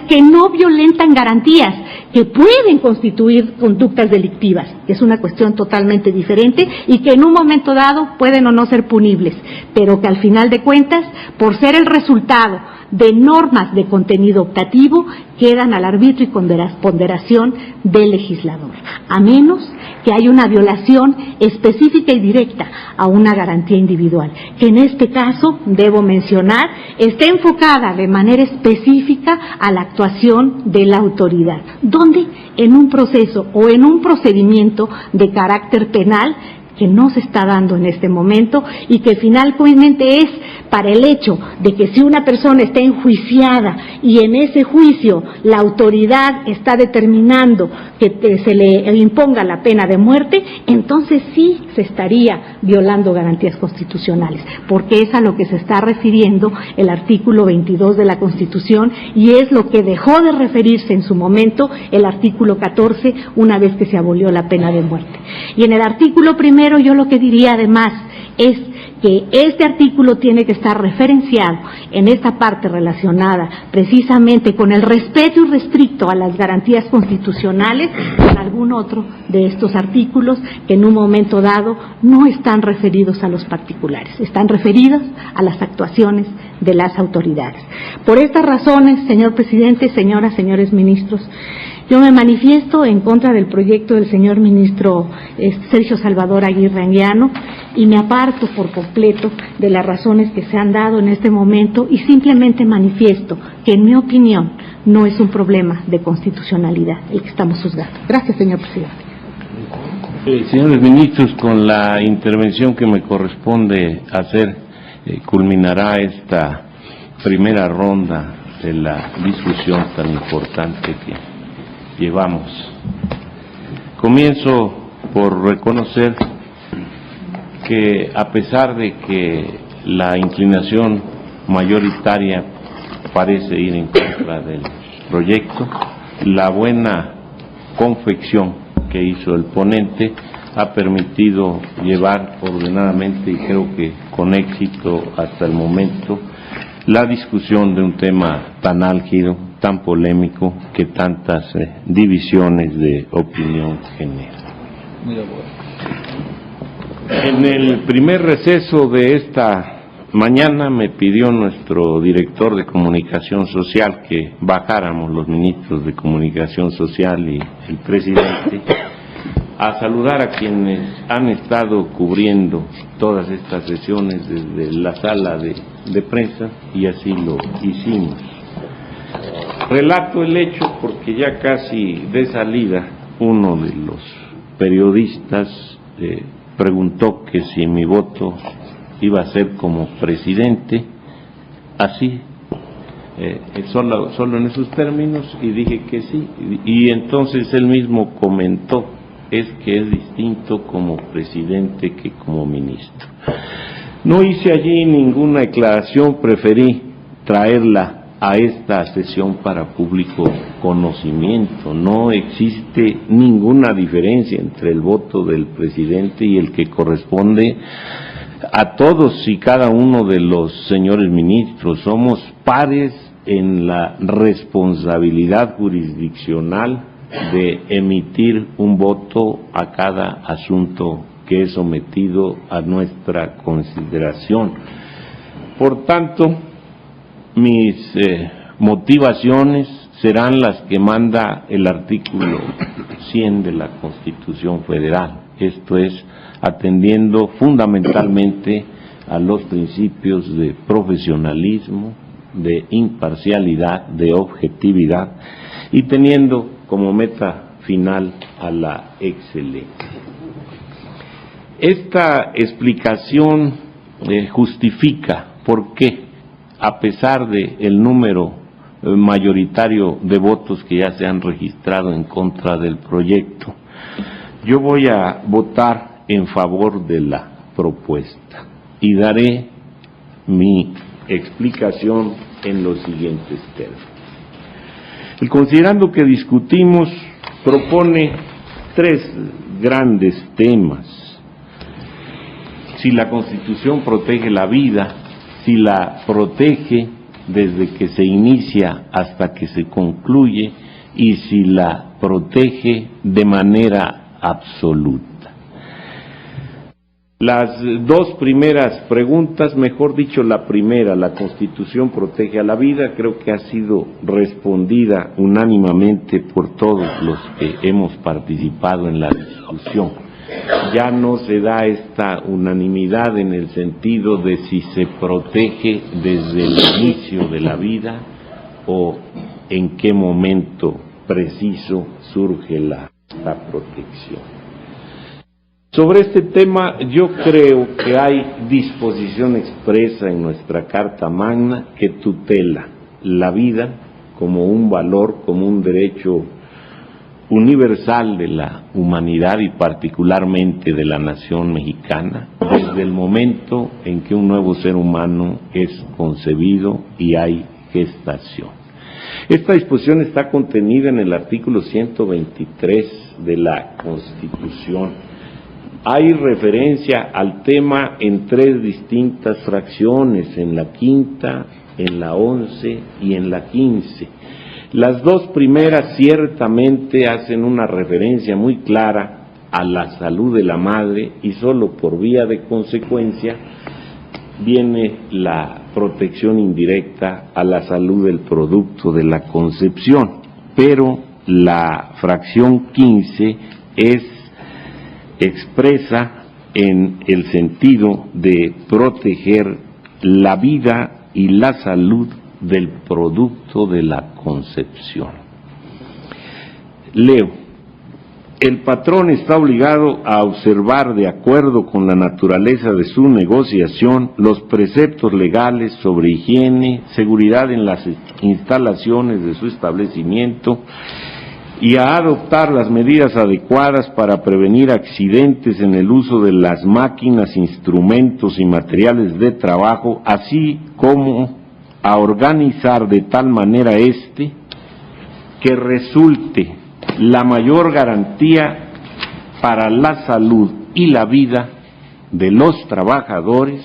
que no violentan garantías, que pueden constituir conductas delictivas, que es una cuestión totalmente diferente y que en un momento dado pueden o no ser punibles, pero que al final de cuentas, por ser el resultado de normas de contenido optativo, quedan al arbitrio y ponderación del legislador, a menos que haya una violación específica y directa a una garantía individual, que en este caso, debo mencionar, está enfocada de manera específica a la actuación de la autoridad, donde en un proceso o en un procedimiento de carácter penal que no se está dando en este momento y que finalmente es para el hecho de que si una persona está enjuiciada y en ese juicio la autoridad está determinando que se le imponga la pena de muerte, entonces sí se estaría violando garantías constitucionales, porque es a lo que se está refiriendo el artículo 22 de la Constitución y es lo que dejó de referirse en su momento el artículo 14 una vez que se abolió la pena de muerte. Y en el artículo primero yo lo que diría además es que este artículo tiene que estar referenciado en esta parte relacionada precisamente con el respeto irrestricto a las garantías constitucionales con algún otro de estos artículos que en un momento dado no están referidos a los particulares, están referidos a las actuaciones de las autoridades. Por estas razones, señor presidente, señoras, señores ministros, yo me manifiesto en contra del proyecto del señor ministro Sergio Salvador Aguirre Anguiano y me aparto por completo de las razones que se han dado en este momento y simplemente manifiesto que en mi opinión no es un problema de constitucionalidad el que estamos juzgando. Gracias, señor presidente. Señores ministros, con la intervención que me corresponde hacer, culminará esta primera ronda de la discusión tan importante que llevamos. Comienzo por reconocer que a pesar de que la inclinación mayoritaria parece ir en contra del proyecto, la buena confección que hizo el ponente ha permitido llevar ordenadamente y creo que con éxito hasta el momento la discusión de un tema tan álgido, tan polémico, que tantas divisiones de opinión genera. En el primer receso de esta mañana me pidió nuestro director de Comunicación Social que bajáramos los ministros de Comunicación Social y el presidente a saludar a quienes han estado cubriendo todas estas sesiones desde la sala de prensa y así lo hicimos. Relato el hecho porque ya casi de salida uno de los periodistas preguntó que si mi voto iba a ser como presidente, así, solo en esos términos, y dije que sí, y entonces él mismo comentó, es que es distinto como presidente que como ministro. No hice allí ninguna declaración, preferí traerla a esta sesión para público conocimiento. No existe ninguna diferencia entre el voto del presidente y el que corresponde a todos y cada uno de los señores ministros. Somos pares en la responsabilidad jurisdiccional de emitir un voto a cada asunto que es sometido a nuestra consideración. Por tanto, mis motivaciones serán las que manda el artículo 100 de la Constitución Federal. Esto es, atendiendo fundamentalmente a los principios de profesionalismo, de imparcialidad, de objetividad, y teniendo como meta final a la excelencia. Esta explicación justifica por qué, a pesar del número mayoritario de votos que ya se han registrado en contra del proyecto, yo voy a votar en favor de la propuesta y daré mi explicación en los siguientes términos. El considerando que discutimos propone tres grandes temas: si la Constitución protege la vida, si la protege desde que se inicia hasta que se concluye, y si la protege de manera absoluta. Las dos primeras preguntas, mejor dicho, la primera, la Constitución protege a la vida, creo que ha sido respondida unánimemente por todos los que hemos participado en la discusión. Ya no se da esta unanimidad en el sentido de si se protege desde el inicio de la vida o en qué momento preciso surge la protección. Sobre este tema yo creo que hay disposición expresa en nuestra Carta Magna que tutela la vida como un valor, como un derecho universal de la humanidad y particularmente de la nación mexicana, desde el momento en que un nuevo ser humano es concebido y hay gestación. Esta disposición está contenida en el artículo 123 de la Constitución. Hay referencia al tema en tres distintas fracciones, en la quinta, en la 11 y en la 15. Las dos primeras ciertamente hacen una referencia muy clara a la salud de la madre y solo por vía de consecuencia viene la protección indirecta a la salud del producto de la concepción. Pero la fracción 15 expresa en el sentido de proteger la vida y la salud del producto de la concepción. Leo: el patrón está obligado a observar, de acuerdo con la naturaleza de su negociación, los preceptos legales sobre higiene, seguridad en las instalaciones de su establecimiento y a adoptar las medidas adecuadas para prevenir accidentes en el uso de las máquinas, instrumentos y materiales de trabajo, así como a organizar de tal manera que resulte la mayor garantía para la salud y la vida de los trabajadores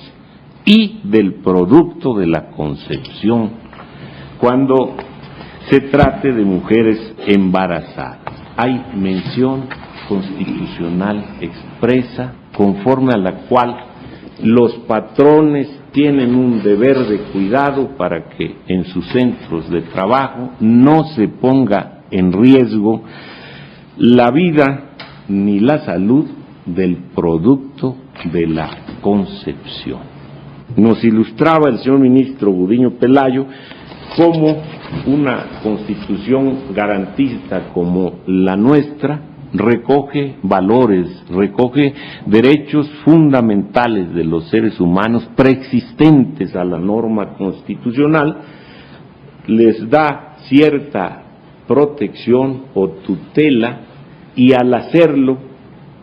y del producto de la concepción, cuando se trate de mujeres embarazadas. Hay mención constitucional expresa conforme a la cual los patrones tienen un deber de cuidado para que en sus centros de trabajo no se ponga en riesgo la vida ni la salud del producto de la concepción. Nos ilustraba el señor ministro Gudiño Pelayo cómo una constitución garantista como la nuestra recoge valores, recoge derechos fundamentales de los seres humanos preexistentes a la norma constitucional, les da cierta protección o tutela y al hacerlo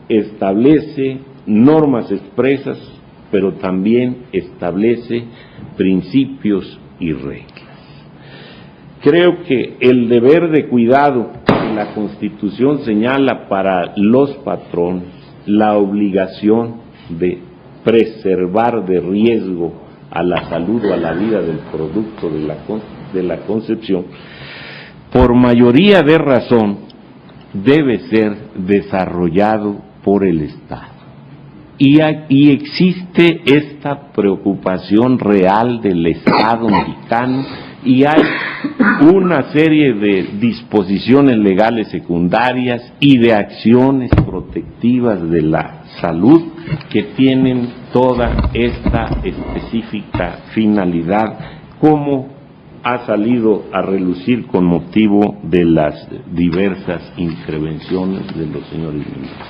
establece normas expresas, pero también establece principios y reglas. creo que el deber de cuidado que la Constitución señala para los patrones, la obligación de preservar de riesgo a la salud o a la vida del producto de la concepción, por mayoría de razón, debe ser desarrollado por el Estado. Y existe esta preocupación real del Estado mexicano y hay una serie de disposiciones legales secundarias y de acciones protectivas de la salud que tienen toda esta específica finalidad, como ha salido a relucir con motivo de las diversas intervenciones de los señores ministros.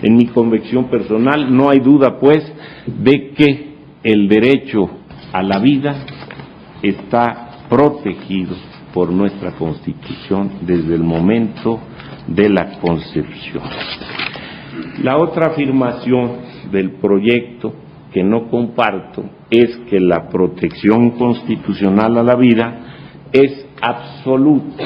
En mi convicción personal no hay duda, pues, de que el derecho a la vida está protegido por nuestra Constitución desde el momento de la concepción. La otra afirmación del proyecto que no comparto es que la protección constitucional a la vida es absoluta.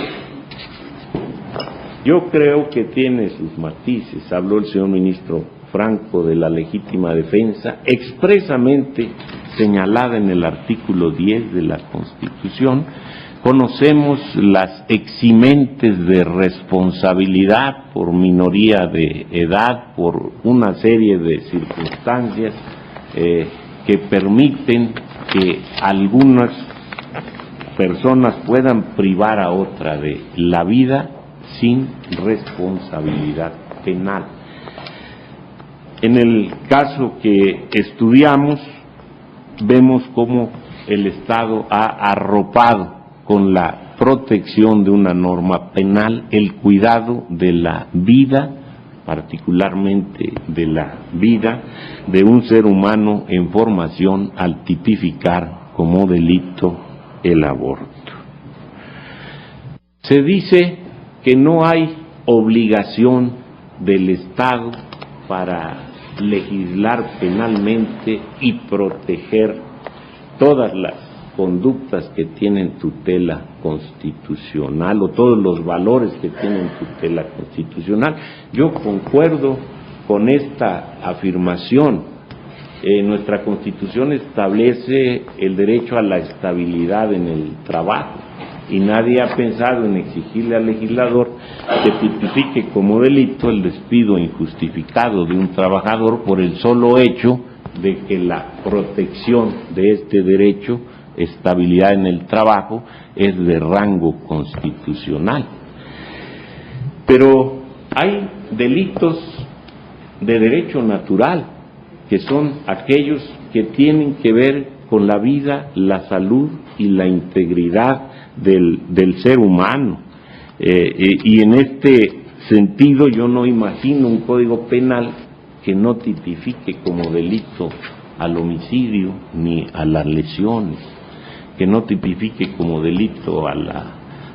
Yo creo que tiene sus matices. Habló el señor ministro Franco de la legítima defensa, expresamente señalada en el artículo 10 de la Constitución. Conocemos las eximentes de responsabilidad por minoría de edad, por una serie de circunstancias que permiten que algunas personas puedan privar a otra de la vida sin responsabilidad penal. En el caso que estudiamos, vemos cómo el Estado ha arropado con la protección de una norma penal el cuidado de la vida, particularmente de la vida de un ser humano en formación, al tipificar como delito el aborto. Se dice que no hay obligación del Estado para legislar penalmente y proteger todas las conductas que tienen tutela constitucional o todos los valores que tienen tutela constitucional. Yo concuerdo con esta afirmación. Nuestra Constitución establece el derecho a la estabilidad en el trabajo y nadie ha pensado en exigirle al legislador que tipifique como delito el despido injustificado de un trabajador por el solo hecho de que la protección de este derecho, estabilidad en el trabajo, es de rango constitucional. Pero hay delitos de derecho natural, que son aquellos que tienen que ver con la vida, la salud y la integridad del ser humano. Y en este sentido yo no imagino un código penal que no tipifique como delito al homicidio ni a las lesiones, que no tipifique como delito a la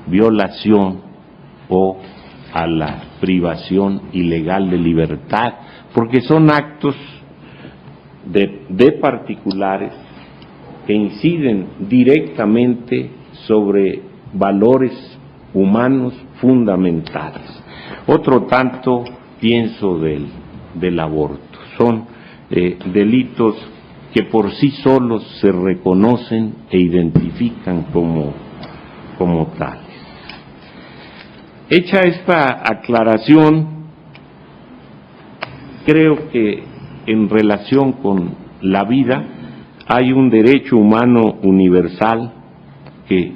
violación o a la privación ilegal de libertad, porque son actos de particulares que inciden directamente sobre valores humanos fundamentales. Otro tanto pienso del aborto. Son delitos que por sí solos se reconocen e identifican como tales. Hecha esta aclaración, creo que en relación con la vida hay un derecho humano universal que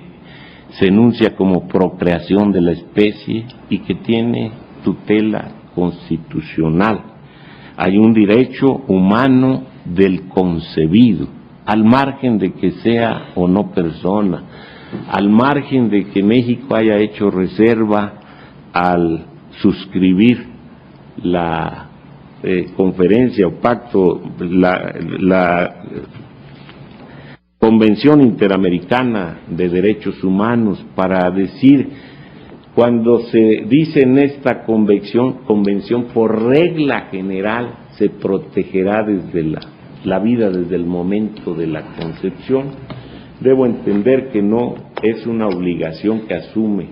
se enuncia como procreación de la especie y que tiene tutela constitucional. Hay un derecho humano del concebido, al margen de que sea o no persona, al margen de que México haya hecho reserva al suscribir la conferencia o pacto, la Convención Interamericana de Derechos Humanos, para decir, cuando se dice en esta convención por regla general se protegerá desde la vida desde el momento de la concepción, debo entender que no es una obligación que asume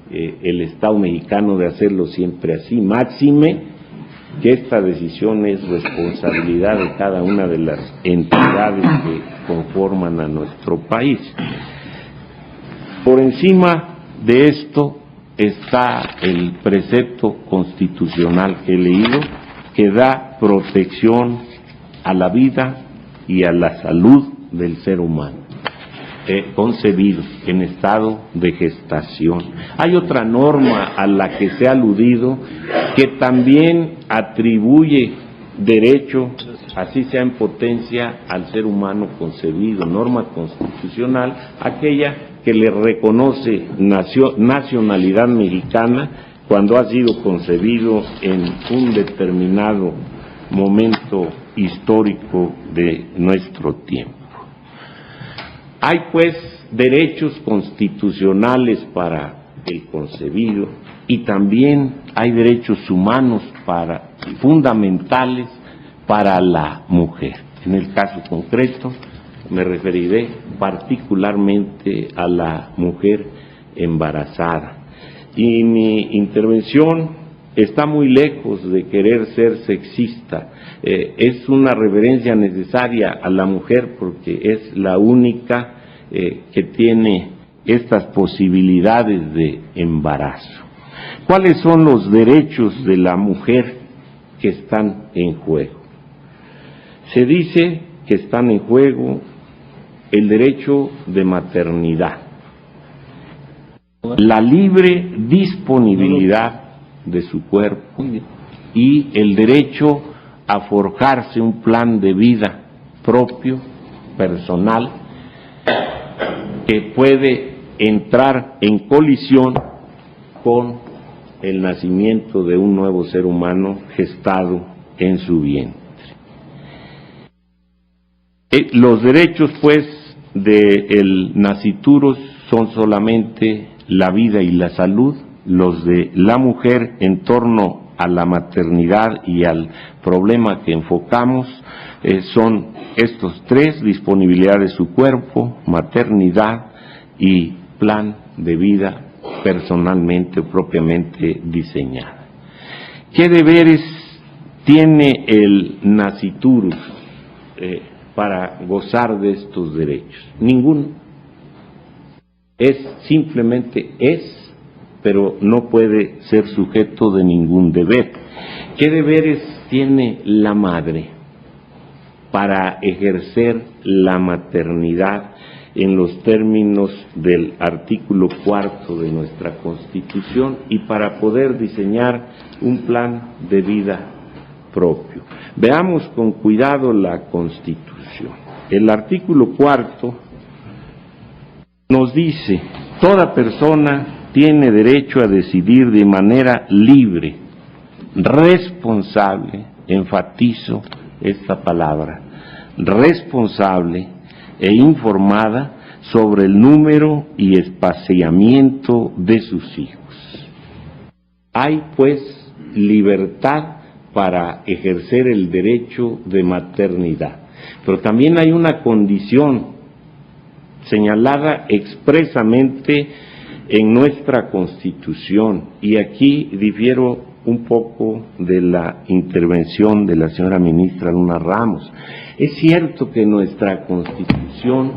el Estado mexicano de hacerlo siempre así, máxime que esta decisión es responsabilidad de cada una de las entidades que conforman a nuestro país. Por encima de esto está el precepto constitucional que he leído, que da protección a la vida y a la salud del ser humano, concebido en estado de gestación. Hay otra norma a la que se ha aludido que también atribuye derecho, así sea en potencia, al ser humano concebido, norma constitucional, aquella que le reconoce nacionalidad mexicana cuando ha sido concebido en un determinado momento histórico de nuestro tiempo. Hay pues derechos constitucionales para el concebido y también hay derechos humanos fundamentales para la mujer. En el caso concreto me referiré particularmente a la mujer embarazada. Y mi intervención está muy lejos de querer ser sexista. Es una reverencia necesaria a la mujer porque es la única que tiene estas posibilidades de embarazo. ¿Cuáles son los derechos de la mujer que están en juego? Se dice que están en juego el derecho de maternidad, la libre disponibilidad de su cuerpo y el derecho a forjarse un plan de vida propio, personal, que puede entrar en colisión con el nacimiento de un nuevo ser humano gestado en su vientre. Los derechos, pues, del nasciturus son solamente la vida y la salud. Los de la mujer en torno a la maternidad y al problema que enfocamos son estos tres: disponibilidad de su cuerpo, maternidad y plan de vida personalmente, propiamente diseñada. ¿Qué deberes tiene el nasciturus para gozar de estos derechos? Ninguno. Simplemente es, pero no puede ser sujeto de ningún deber. ¿Qué deberes tiene la madre para ejercer la maternidad en los términos del artículo 4 de nuestra Constitución y para poder diseñar un plan de vida propio? Veamos con cuidado la Constitución. El artículo 4 nos dice: toda persona tiene derecho a decidir de manera libre, responsable, enfatizo esta palabra, responsable e informada sobre el número y espaciamiento de sus hijos. Hay pues libertad para ejercer el derecho de maternidad, pero también hay una condición señalada expresamente en nuestra Constitución, y aquí difiero un poco de la intervención de la señora ministra Luna Ramos. Es cierto que nuestra Constitución,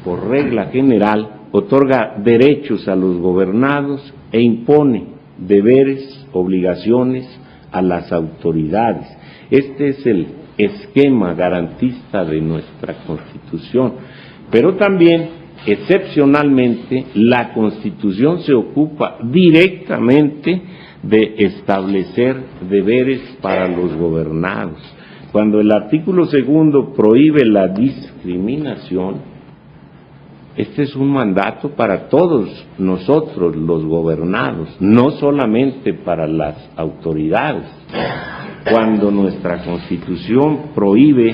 por regla general, otorga derechos a los gobernados e impone deberes, obligaciones a las autoridades. Este es el esquema garantista de nuestra Constitución, pero también, excepcionalmente, la Constitución se ocupa directamente de establecer deberes para los gobernados. Cuando el artículo 2 prohíbe la discriminación, este es un mandato para todos nosotros los gobernados, no solamente para las autoridades. Cuando nuestra Constitución prohíbe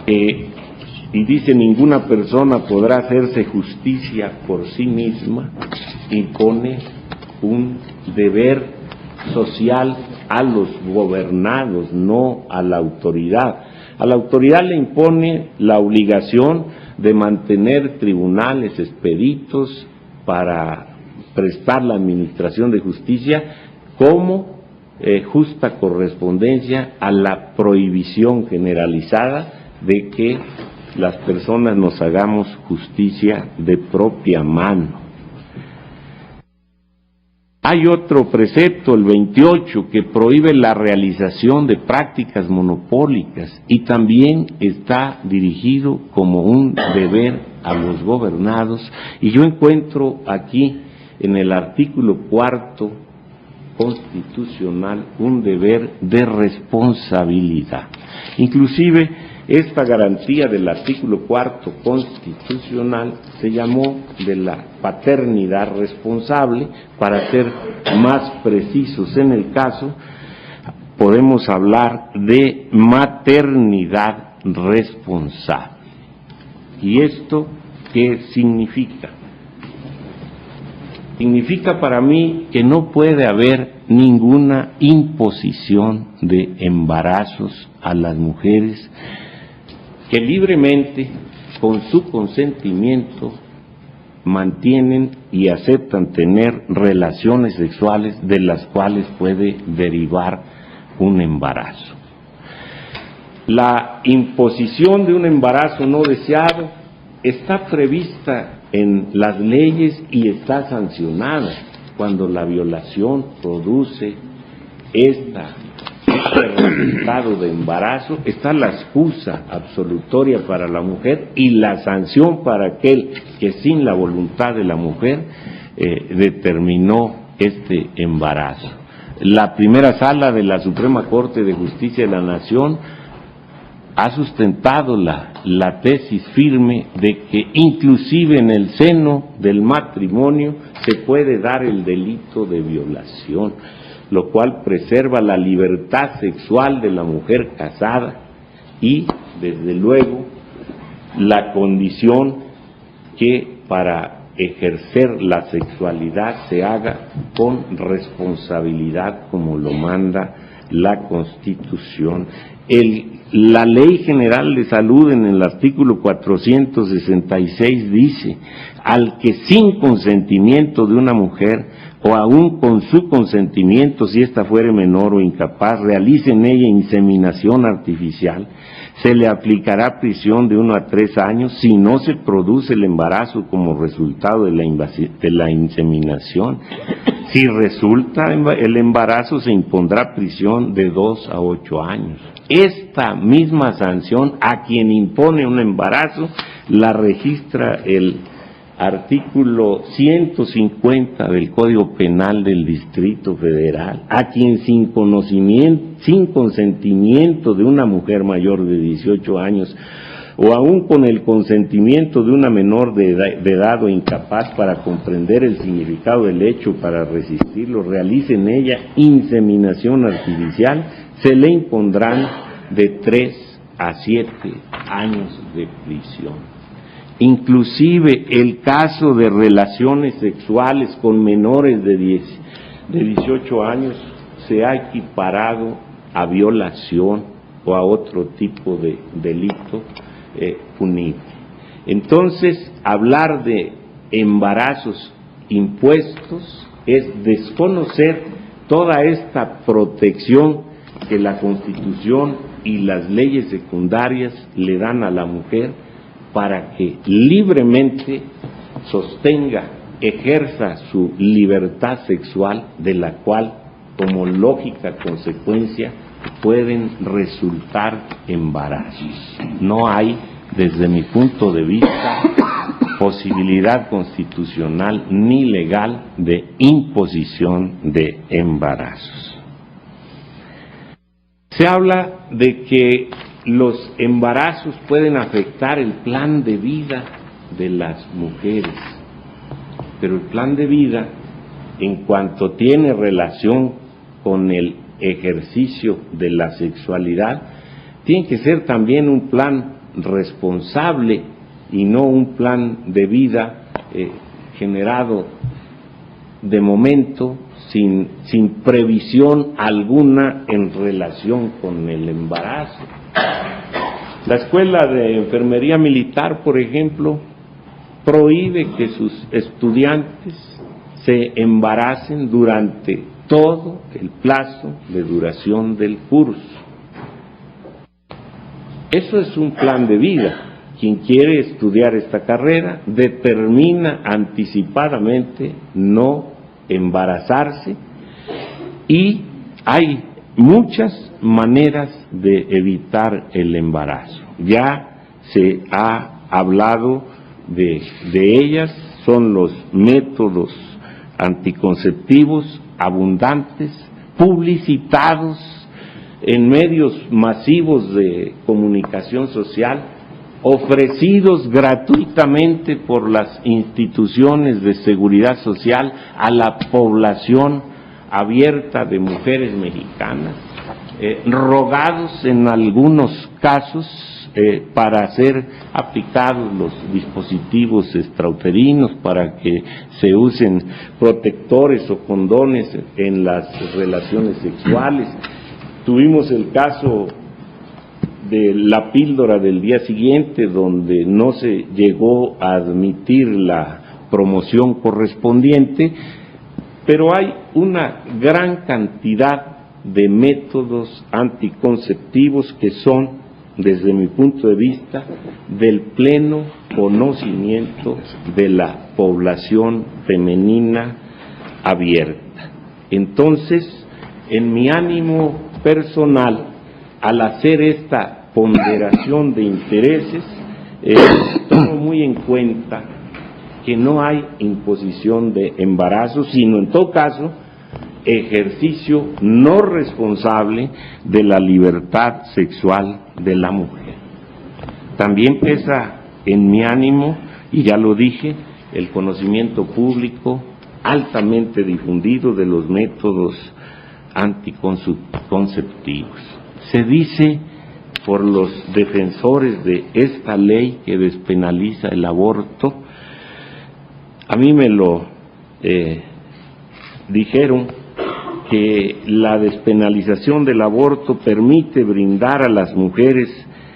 y dice ninguna persona podrá hacerse justicia por sí misma, impone un deber social a los gobernados, no a la autoridad. A la autoridad le impone la obligación de mantener tribunales expeditos para prestar la administración de justicia como justa correspondencia a la prohibición generalizada de que las personas nos hagamos justicia de propia mano. Hay otro precepto, el 28, que prohíbe la realización de prácticas monopólicas y también está dirigido como un deber a los gobernados, y yo encuentro aquí en el artículo 4 constitucional un deber de responsabilidad. Inclusive esta garantía del artículo 4 constitucional se llamó de la paternidad responsable. Para ser más precisos en el caso, podemos hablar de maternidad responsable. ¿Y esto qué significa? Significa para mí que no puede haber ninguna imposición de embarazos a las mujeres que libremente, con su consentimiento, mantienen y aceptan tener relaciones sexuales de las cuales puede derivar un embarazo. La imposición de un embarazo no deseado está prevista en las leyes y está sancionada cuando la violación produce este resultado de embarazo. Está la excusa absolutoria para la mujer y la sanción para aquel que sin la voluntad de la mujer determinó este embarazo. La primera sala de la Suprema Corte de Justicia de la Nación ha sustentado la tesis firme de que inclusive en el seno del matrimonio se puede dar el delito de violación, lo cual preserva la libertad sexual de la mujer casada y, desde luego, la condición que para ejercer la sexualidad se haga con responsabilidad, como lo manda la Constitución. La Ley General de Salud, en el artículo 466, dice: al que sin consentimiento de una mujer, o aún con su consentimiento, si ésta fuere menor o incapaz, realice en ella inseminación artificial, se le aplicará prisión de 1 a 3 años si no se produce el embarazo como resultado de la inseminación. Si resulta el embarazo, se impondrá prisión de 2 a 8 años. Esta misma sanción a quien impone un embarazo la registra el artículo 150 del Código Penal del Distrito Federal: a quien sin consentimiento de una mujer mayor de 18 años, o aún con el consentimiento de una menor de edad o incapaz para comprender el significado del hecho, para resistirlo, realice en ella inseminación artificial, se le impondrán de 3 a 7 años de prisión. Inclusive el caso de relaciones sexuales con menores de 18 años se ha equiparado a violación o a otro tipo de delito punible. Entonces, hablar de embarazos impuestos es desconocer toda esta protección que la Constitución y las leyes secundarias le dan a la mujer para que libremente sostenga, ejerza su libertad sexual, de la cual, como lógica consecuencia, pueden resultar embarazos. No hay, desde mi punto de vista, posibilidad constitucional ni legal de imposición de embarazos. Se habla de que los embarazos pueden afectar el plan de vida de las mujeres, pero el plan de vida, en cuanto tiene relación con el ejercicio de la sexualidad, tiene que ser también un plan responsable y no un plan de vida generado de momento sin previsión alguna en relación con el embarazo. La Escuela de Enfermería Militar, por ejemplo, prohíbe que sus estudiantes se embaracen durante todo el plazo de duración del curso. Eso es un plan de vida. Quien quiere estudiar esta carrera determina anticipadamente no embarazarse, y hay muchas maneras de evitar el embarazo. Ya se ha hablado de ellas, son los métodos anticonceptivos abundantes, publicitados en medios masivos de comunicación social, ofrecidos gratuitamente por las instituciones de seguridad social a la población abierta de mujeres mexicanas, rogados en algunos casos para ser aplicados los dispositivos extrauterinos, para que se usen protectores o condones en las relaciones sexuales. Tuvimos el caso de la píldora del día siguiente, donde no se llegó a admitir la promoción correspondiente, pero hay una gran cantidad de métodos anticonceptivos que son, desde mi punto de vista, del pleno conocimiento de la población femenina abierta. Entonces, en mi ánimo personal, al hacer esta ponderación de intereses, tomo muy en cuenta que no hay imposición de embarazo, sino en todo caso ejercicio no responsable de la libertad sexual de la mujer. También pesa en mi ánimo, y ya lo dije, el conocimiento público altamente difundido de los métodos anticonceptivos. Se dice por los defensores de esta ley que despenaliza el aborto, a mí me lo dijeron, que la despenalización del aborto permite brindar a las mujeres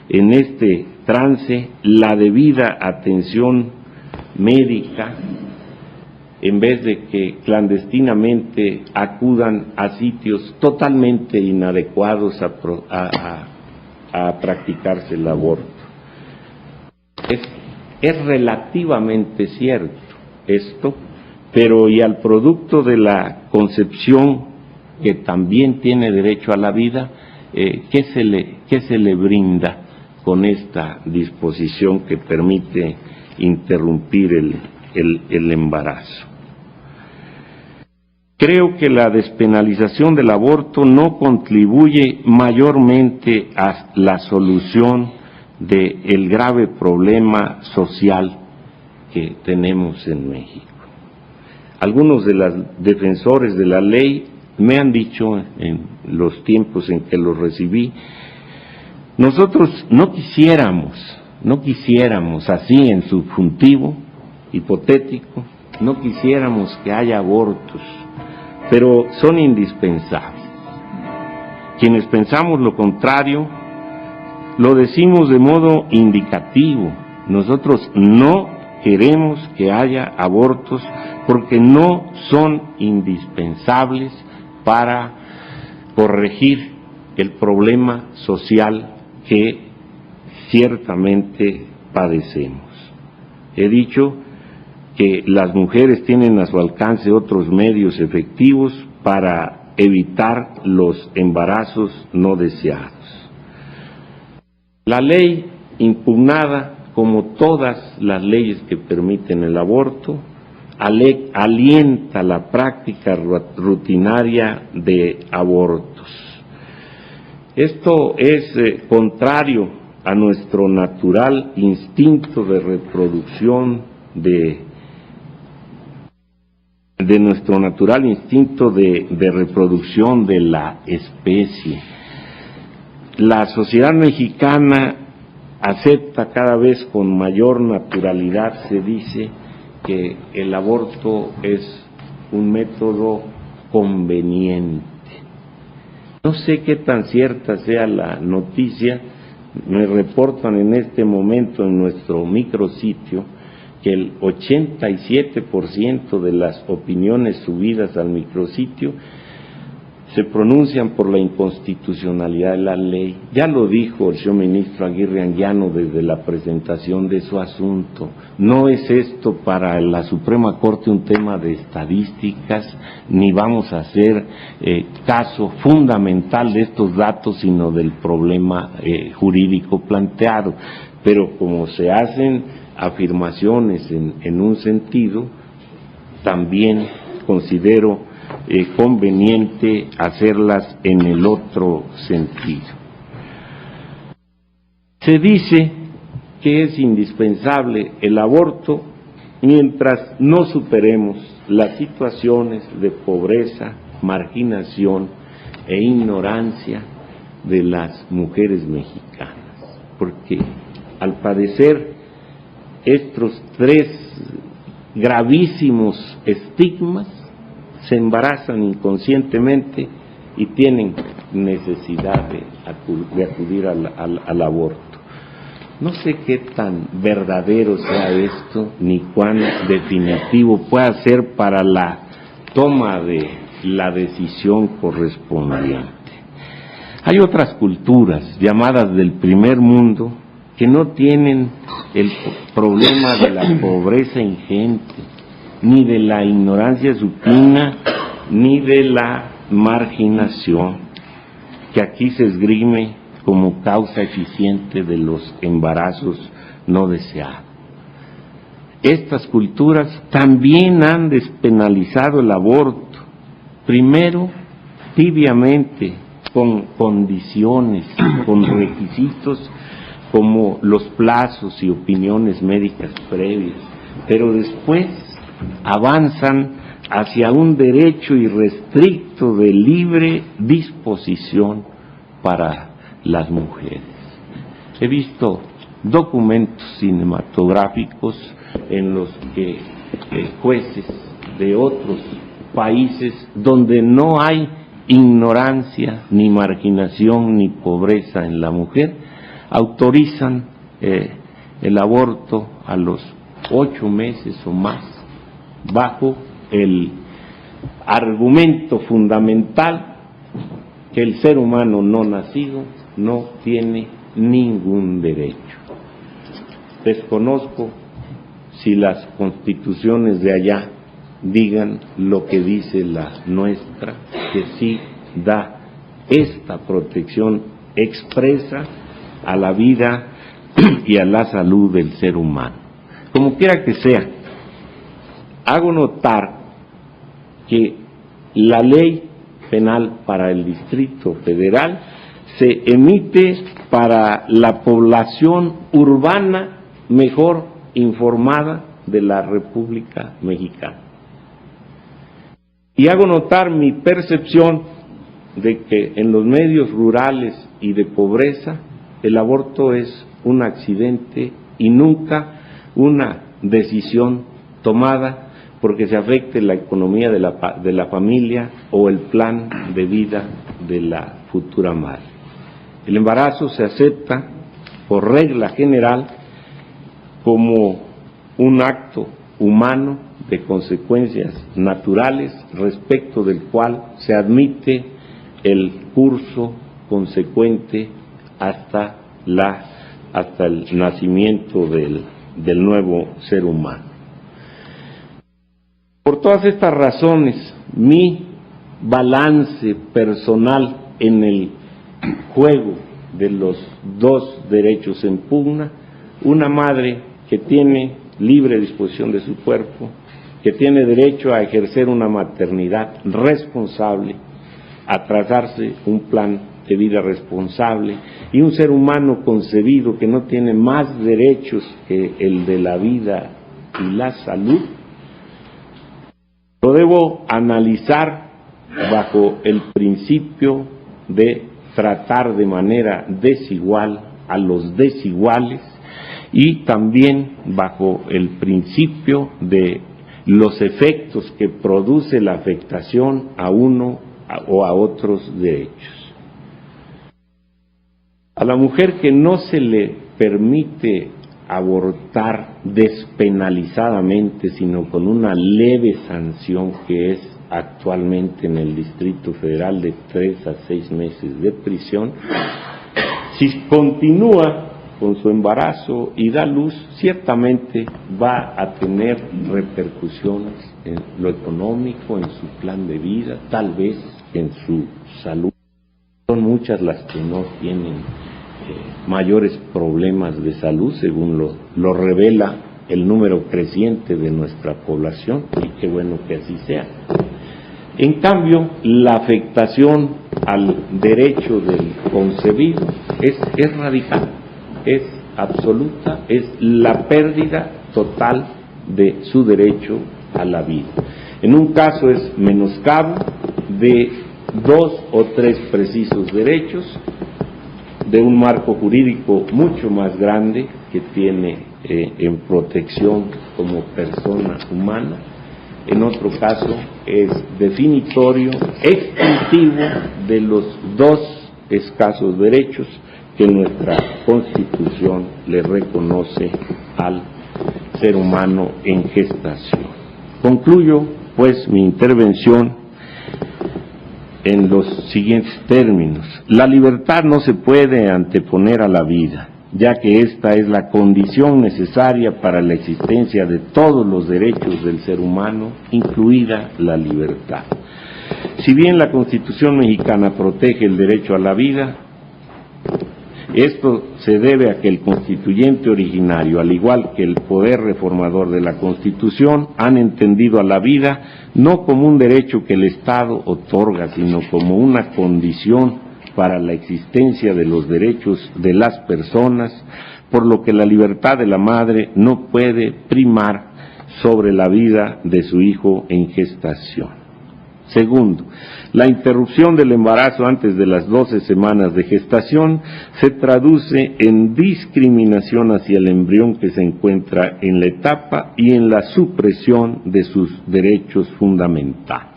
en este trance la debida atención médica, en vez de que clandestinamente acudan a sitios totalmente inadecuados a practicarse el aborto. Es relativamente cierto esto, pero y al producto de la concepción, que también tiene derecho a la vida, ¿qué se le brinda con esta disposición que permite interrumpir el embarazo? Creo que la despenalización del aborto no contribuye mayormente a la solución del grave problema social que tenemos en México. Algunos de los defensores de la ley me han dicho en los tiempos en que los recibí, nosotros no quisiéramos así en subjuntivo, hipotético, no quisiéramos que haya abortos, pero son indispensables. Quienes pensamos lo contrario, lo decimos de modo indicativo. Nosotros no queremos que haya abortos porque no son indispensables para corregir el problema social que ciertamente padecemos. He dicho que las mujeres tienen a su alcance otros medios efectivos para evitar los embarazos no deseados. La ley impugnada, como todas las leyes que permiten el aborto, alienta la práctica rutinaria de abortos. Esto es contrario a nuestro natural instinto de reproducción, de nuestro natural instinto de reproducción de la especie. La sociedad mexicana acepta cada vez con mayor naturalidad, se dice, que el aborto es un método conveniente. No sé qué tan cierta sea la noticia, me reportan en este momento en nuestro micrositio que el 87% de las opiniones subidas al micrositio se pronuncian por la inconstitucionalidad de la ley. Ya lo dijo el señor ministro Aguirre Anguiano desde la presentación de su asunto. No es esto para la Suprema Corte un tema de estadísticas, ni vamos a hacer caso fundamental de estos datos, sino del problema jurídico planteado. Pero como se hacen afirmaciones en un sentido, también considero conveniente hacerlas en el otro sentido. Se dice que es indispensable el aborto mientras no superemos las situaciones de pobreza, marginación e ignorancia de las mujeres mexicanas, porque al padecer estos tres gravísimos estigmas se embarazan inconscientemente y tienen necesidad de acudir al aborto. No sé qué tan verdadero sea esto, ni cuán definitivo pueda ser para la toma de la decisión correspondiente. Hay otras culturas llamadas del primer mundo que no tienen el problema de la pobreza ingente, ni de la ignorancia supina, ni de la marginación, que aquí se esgrime como causa eficiente de los embarazos no deseados. Estas culturas también han despenalizado el aborto, primero tibiamente, con condiciones, con requisitos como los plazos y opiniones médicas previas, pero después avanzan hacia un derecho irrestricto de libre disposición para las mujeres. He visto documentos cinematográficos en los que jueces de otros países donde no hay ignorancia, ni marginación, ni pobreza en la mujer, autorizan el aborto a los 8 meses o más, bajo el argumento fundamental que el ser humano no nacido no tiene ningún derecho. Desconozco si las constituciones de allá digan lo que dice la nuestra, que sí da esta protección expresa a la vida y a la salud del ser humano. Como quiera que sea, hago notar que la ley penal para el Distrito Federal se emite para la población urbana mejor informada de la República Mexicana. Y hago notar mi percepción de que en los medios rurales y de pobreza el aborto es un accidente y nunca una decisión tomada porque se afecte la economía de la familia o el plan de vida de la futura madre. El embarazo se acepta por regla general como un acto humano de consecuencias naturales respecto del cual se admite el curso consecuente hasta el nacimiento del nuevo ser humano. Por todas estas razones, mi balance personal en el juego de los dos derechos en pugna, una madre que tiene libre disposición de su cuerpo, que tiene derecho a ejercer una maternidad responsable, a trazarse un plan de vida responsable, y un ser humano concebido que no tiene más derechos que el de la vida y la salud, lo debo analizar bajo el principio de tratar de manera desigual a los desiguales y también bajo el principio de los efectos que produce la afectación a uno o a otros derechos. A la mujer que no se le permite abortar despenalizadamente, sino con una leve sanción que es actualmente en el Distrito Federal de 3 a 6 meses de prisión, si continúa con su embarazo y da luz, ciertamente va a tener repercusiones en lo económico, en su plan de vida, tal vez en su salud. Son muchas las que no tienen mayores problemas de salud, según lo revela el número creciente de nuestra población, y qué bueno que así sea. En cambio, la afectación al derecho del concebido es radical, es absoluta, es la pérdida total de su derecho a la vida. En un caso es menoscabo de 2 o 3 precisos derechos de un marco jurídico mucho más grande que tiene en protección como persona humana. En otro caso es definitorio, extintivo de los 2 escasos derechos que nuestra Constitución le reconoce al ser humano en gestación. Concluyo pues mi intervención en los siguientes términos. La libertad no se puede anteponer a la vida, ya que esta es la condición necesaria para la existencia de todos los derechos del ser humano, incluida la libertad. Si bien la Constitución mexicana protege el derecho a la vida, esto se debe a que el constituyente originario, al igual que el poder reformador de la Constitución, han entendido a la vida no como un derecho que el Estado otorga, sino como una condición para la existencia de los derechos de las personas, por lo que la libertad de la madre no puede primar sobre la vida de su hijo en gestación. Segundo, la interrupción del embarazo antes de las 12 semanas de gestación se traduce en discriminación hacia el embrión que se encuentra en la etapa y en la supresión de sus derechos fundamentales.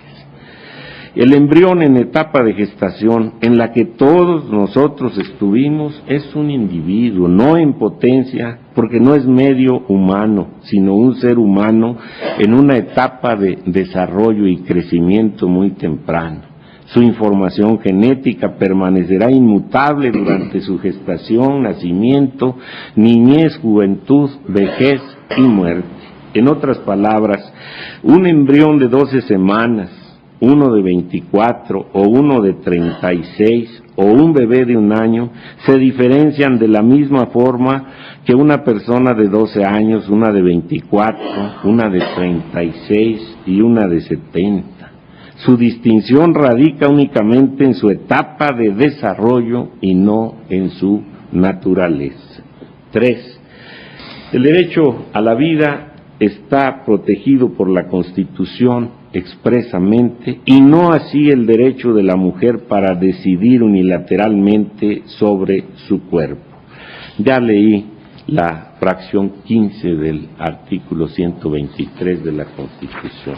El embrión en etapa de gestación, en la que todos nosotros estuvimos, es un individuo, no en potencia, porque no es medio humano, sino un ser humano en una etapa de desarrollo y crecimiento muy temprano. Su información genética permanecerá inmutable durante su gestación, nacimiento, niñez, juventud, vejez y muerte. En otras palabras, un embrión de 12 semanas, uno de 24 o uno de 36 o un bebé de 1 año se diferencian de la misma forma que una persona de 12 años, una de 24, una de 36 y una de 70. Su distinción radica únicamente en su etapa de desarrollo y no en su naturaleza. 3. El derecho a la vida está protegido por la Constitución expresamente, y no así el derecho de la mujer para decidir unilateralmente sobre su cuerpo. Ya leí la fracción 15 del artículo 123 de la Constitución.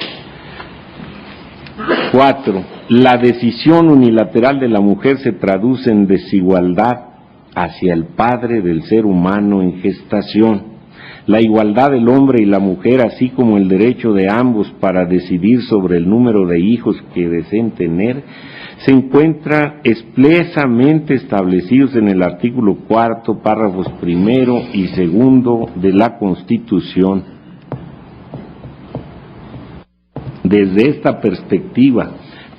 4. La decisión unilateral de la mujer se traduce en desigualdad hacia el padre del ser humano en gestación. La igualdad del hombre y la mujer, así como el derecho de ambos para decidir sobre el número de hijos que deseen tener, se encuentra expresamente establecidos en el artículo 4, párrafos 1 y 2 de la Constitución. Desde esta perspectiva,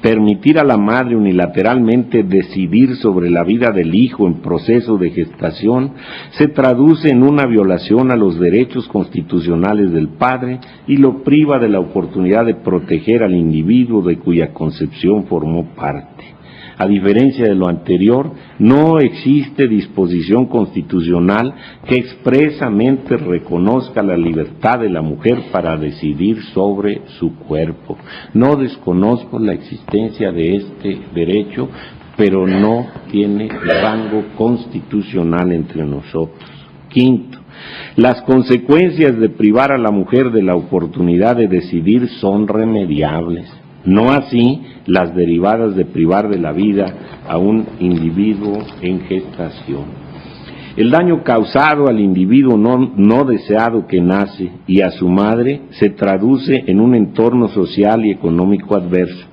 permitir a la madre unilateralmente decidir sobre la vida del hijo en proceso de gestación se traduce en una violación a los derechos constitucionales del padre y lo priva de la oportunidad de proteger al individuo de cuya concepción formó parte. A diferencia de lo anterior, no existe disposición constitucional que expresamente reconozca la libertad de la mujer para decidir sobre su cuerpo. No desconozco la existencia de este derecho, pero no tiene rango constitucional entre nosotros. 5. Las consecuencias de privar a la mujer de la oportunidad de decidir son remediables. no así las derivadas de privar de la vida a un individuo en gestación. El daño causado al individuo no deseado que nace y a su madre se traduce en un entorno social y económico adverso.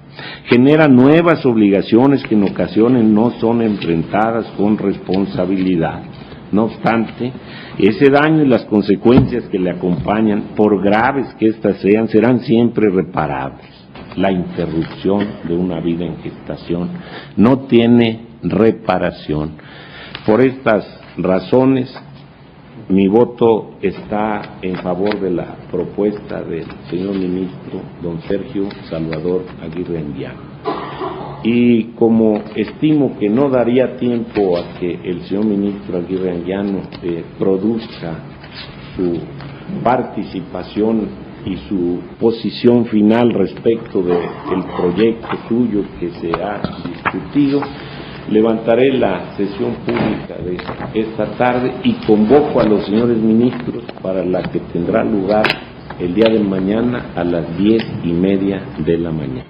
Genera nuevas obligaciones que en ocasiones no son enfrentadas con responsabilidad. No obstante, ese daño y las consecuencias que le acompañan, por graves que éstas sean, serán siempre reparables. La interrupción de una vida en gestación no tiene reparación. Por estas razones, mi voto está en favor de la propuesta del señor ministro, don Sergio Salvador Aguirre Anguiano. Y como estimo que no daría tiempo a que el señor ministro Aguirre Anguiano produzca su participación y su posición final respecto del proyecto suyo que se ha discutido, levantaré la sesión pública de esta tarde y convoco a los señores ministros para la que tendrá lugar el día de mañana a las 10:30 de la mañana.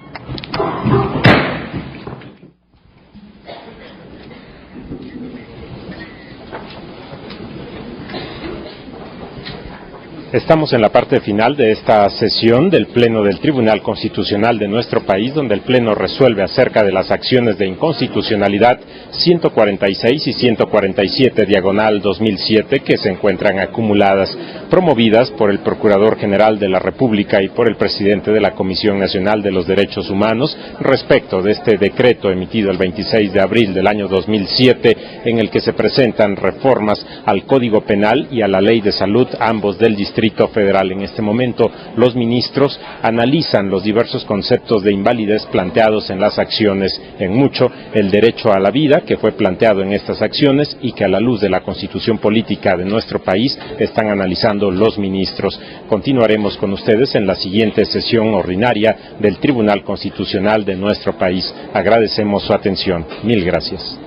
Estamos en la parte final de esta sesión del Pleno del Tribunal Constitucional de nuestro país, donde el Pleno resuelve acerca de las acciones de inconstitucionalidad 146 y 147 diagonal 2007 que se encuentran acumuladas, promovidas por el Procurador General de la República y por el Presidente de la Comisión Nacional de los Derechos Humanos respecto de este decreto emitido el 26 de abril del año 2007 en el que se presentan reformas al Código Penal y a la Ley de Salud, ambos del Distrito Federal. En este momento, los ministros analizan los diversos conceptos de invalidez planteados en las acciones, en mucho el derecho a la vida que fue planteado en estas acciones y que a la luz de la Constitución política de nuestro país están analizando los ministros. Continuaremos con ustedes en la siguiente sesión ordinaria del Tribunal Constitucional de nuestro país. Agradecemos su atención. Mil gracias.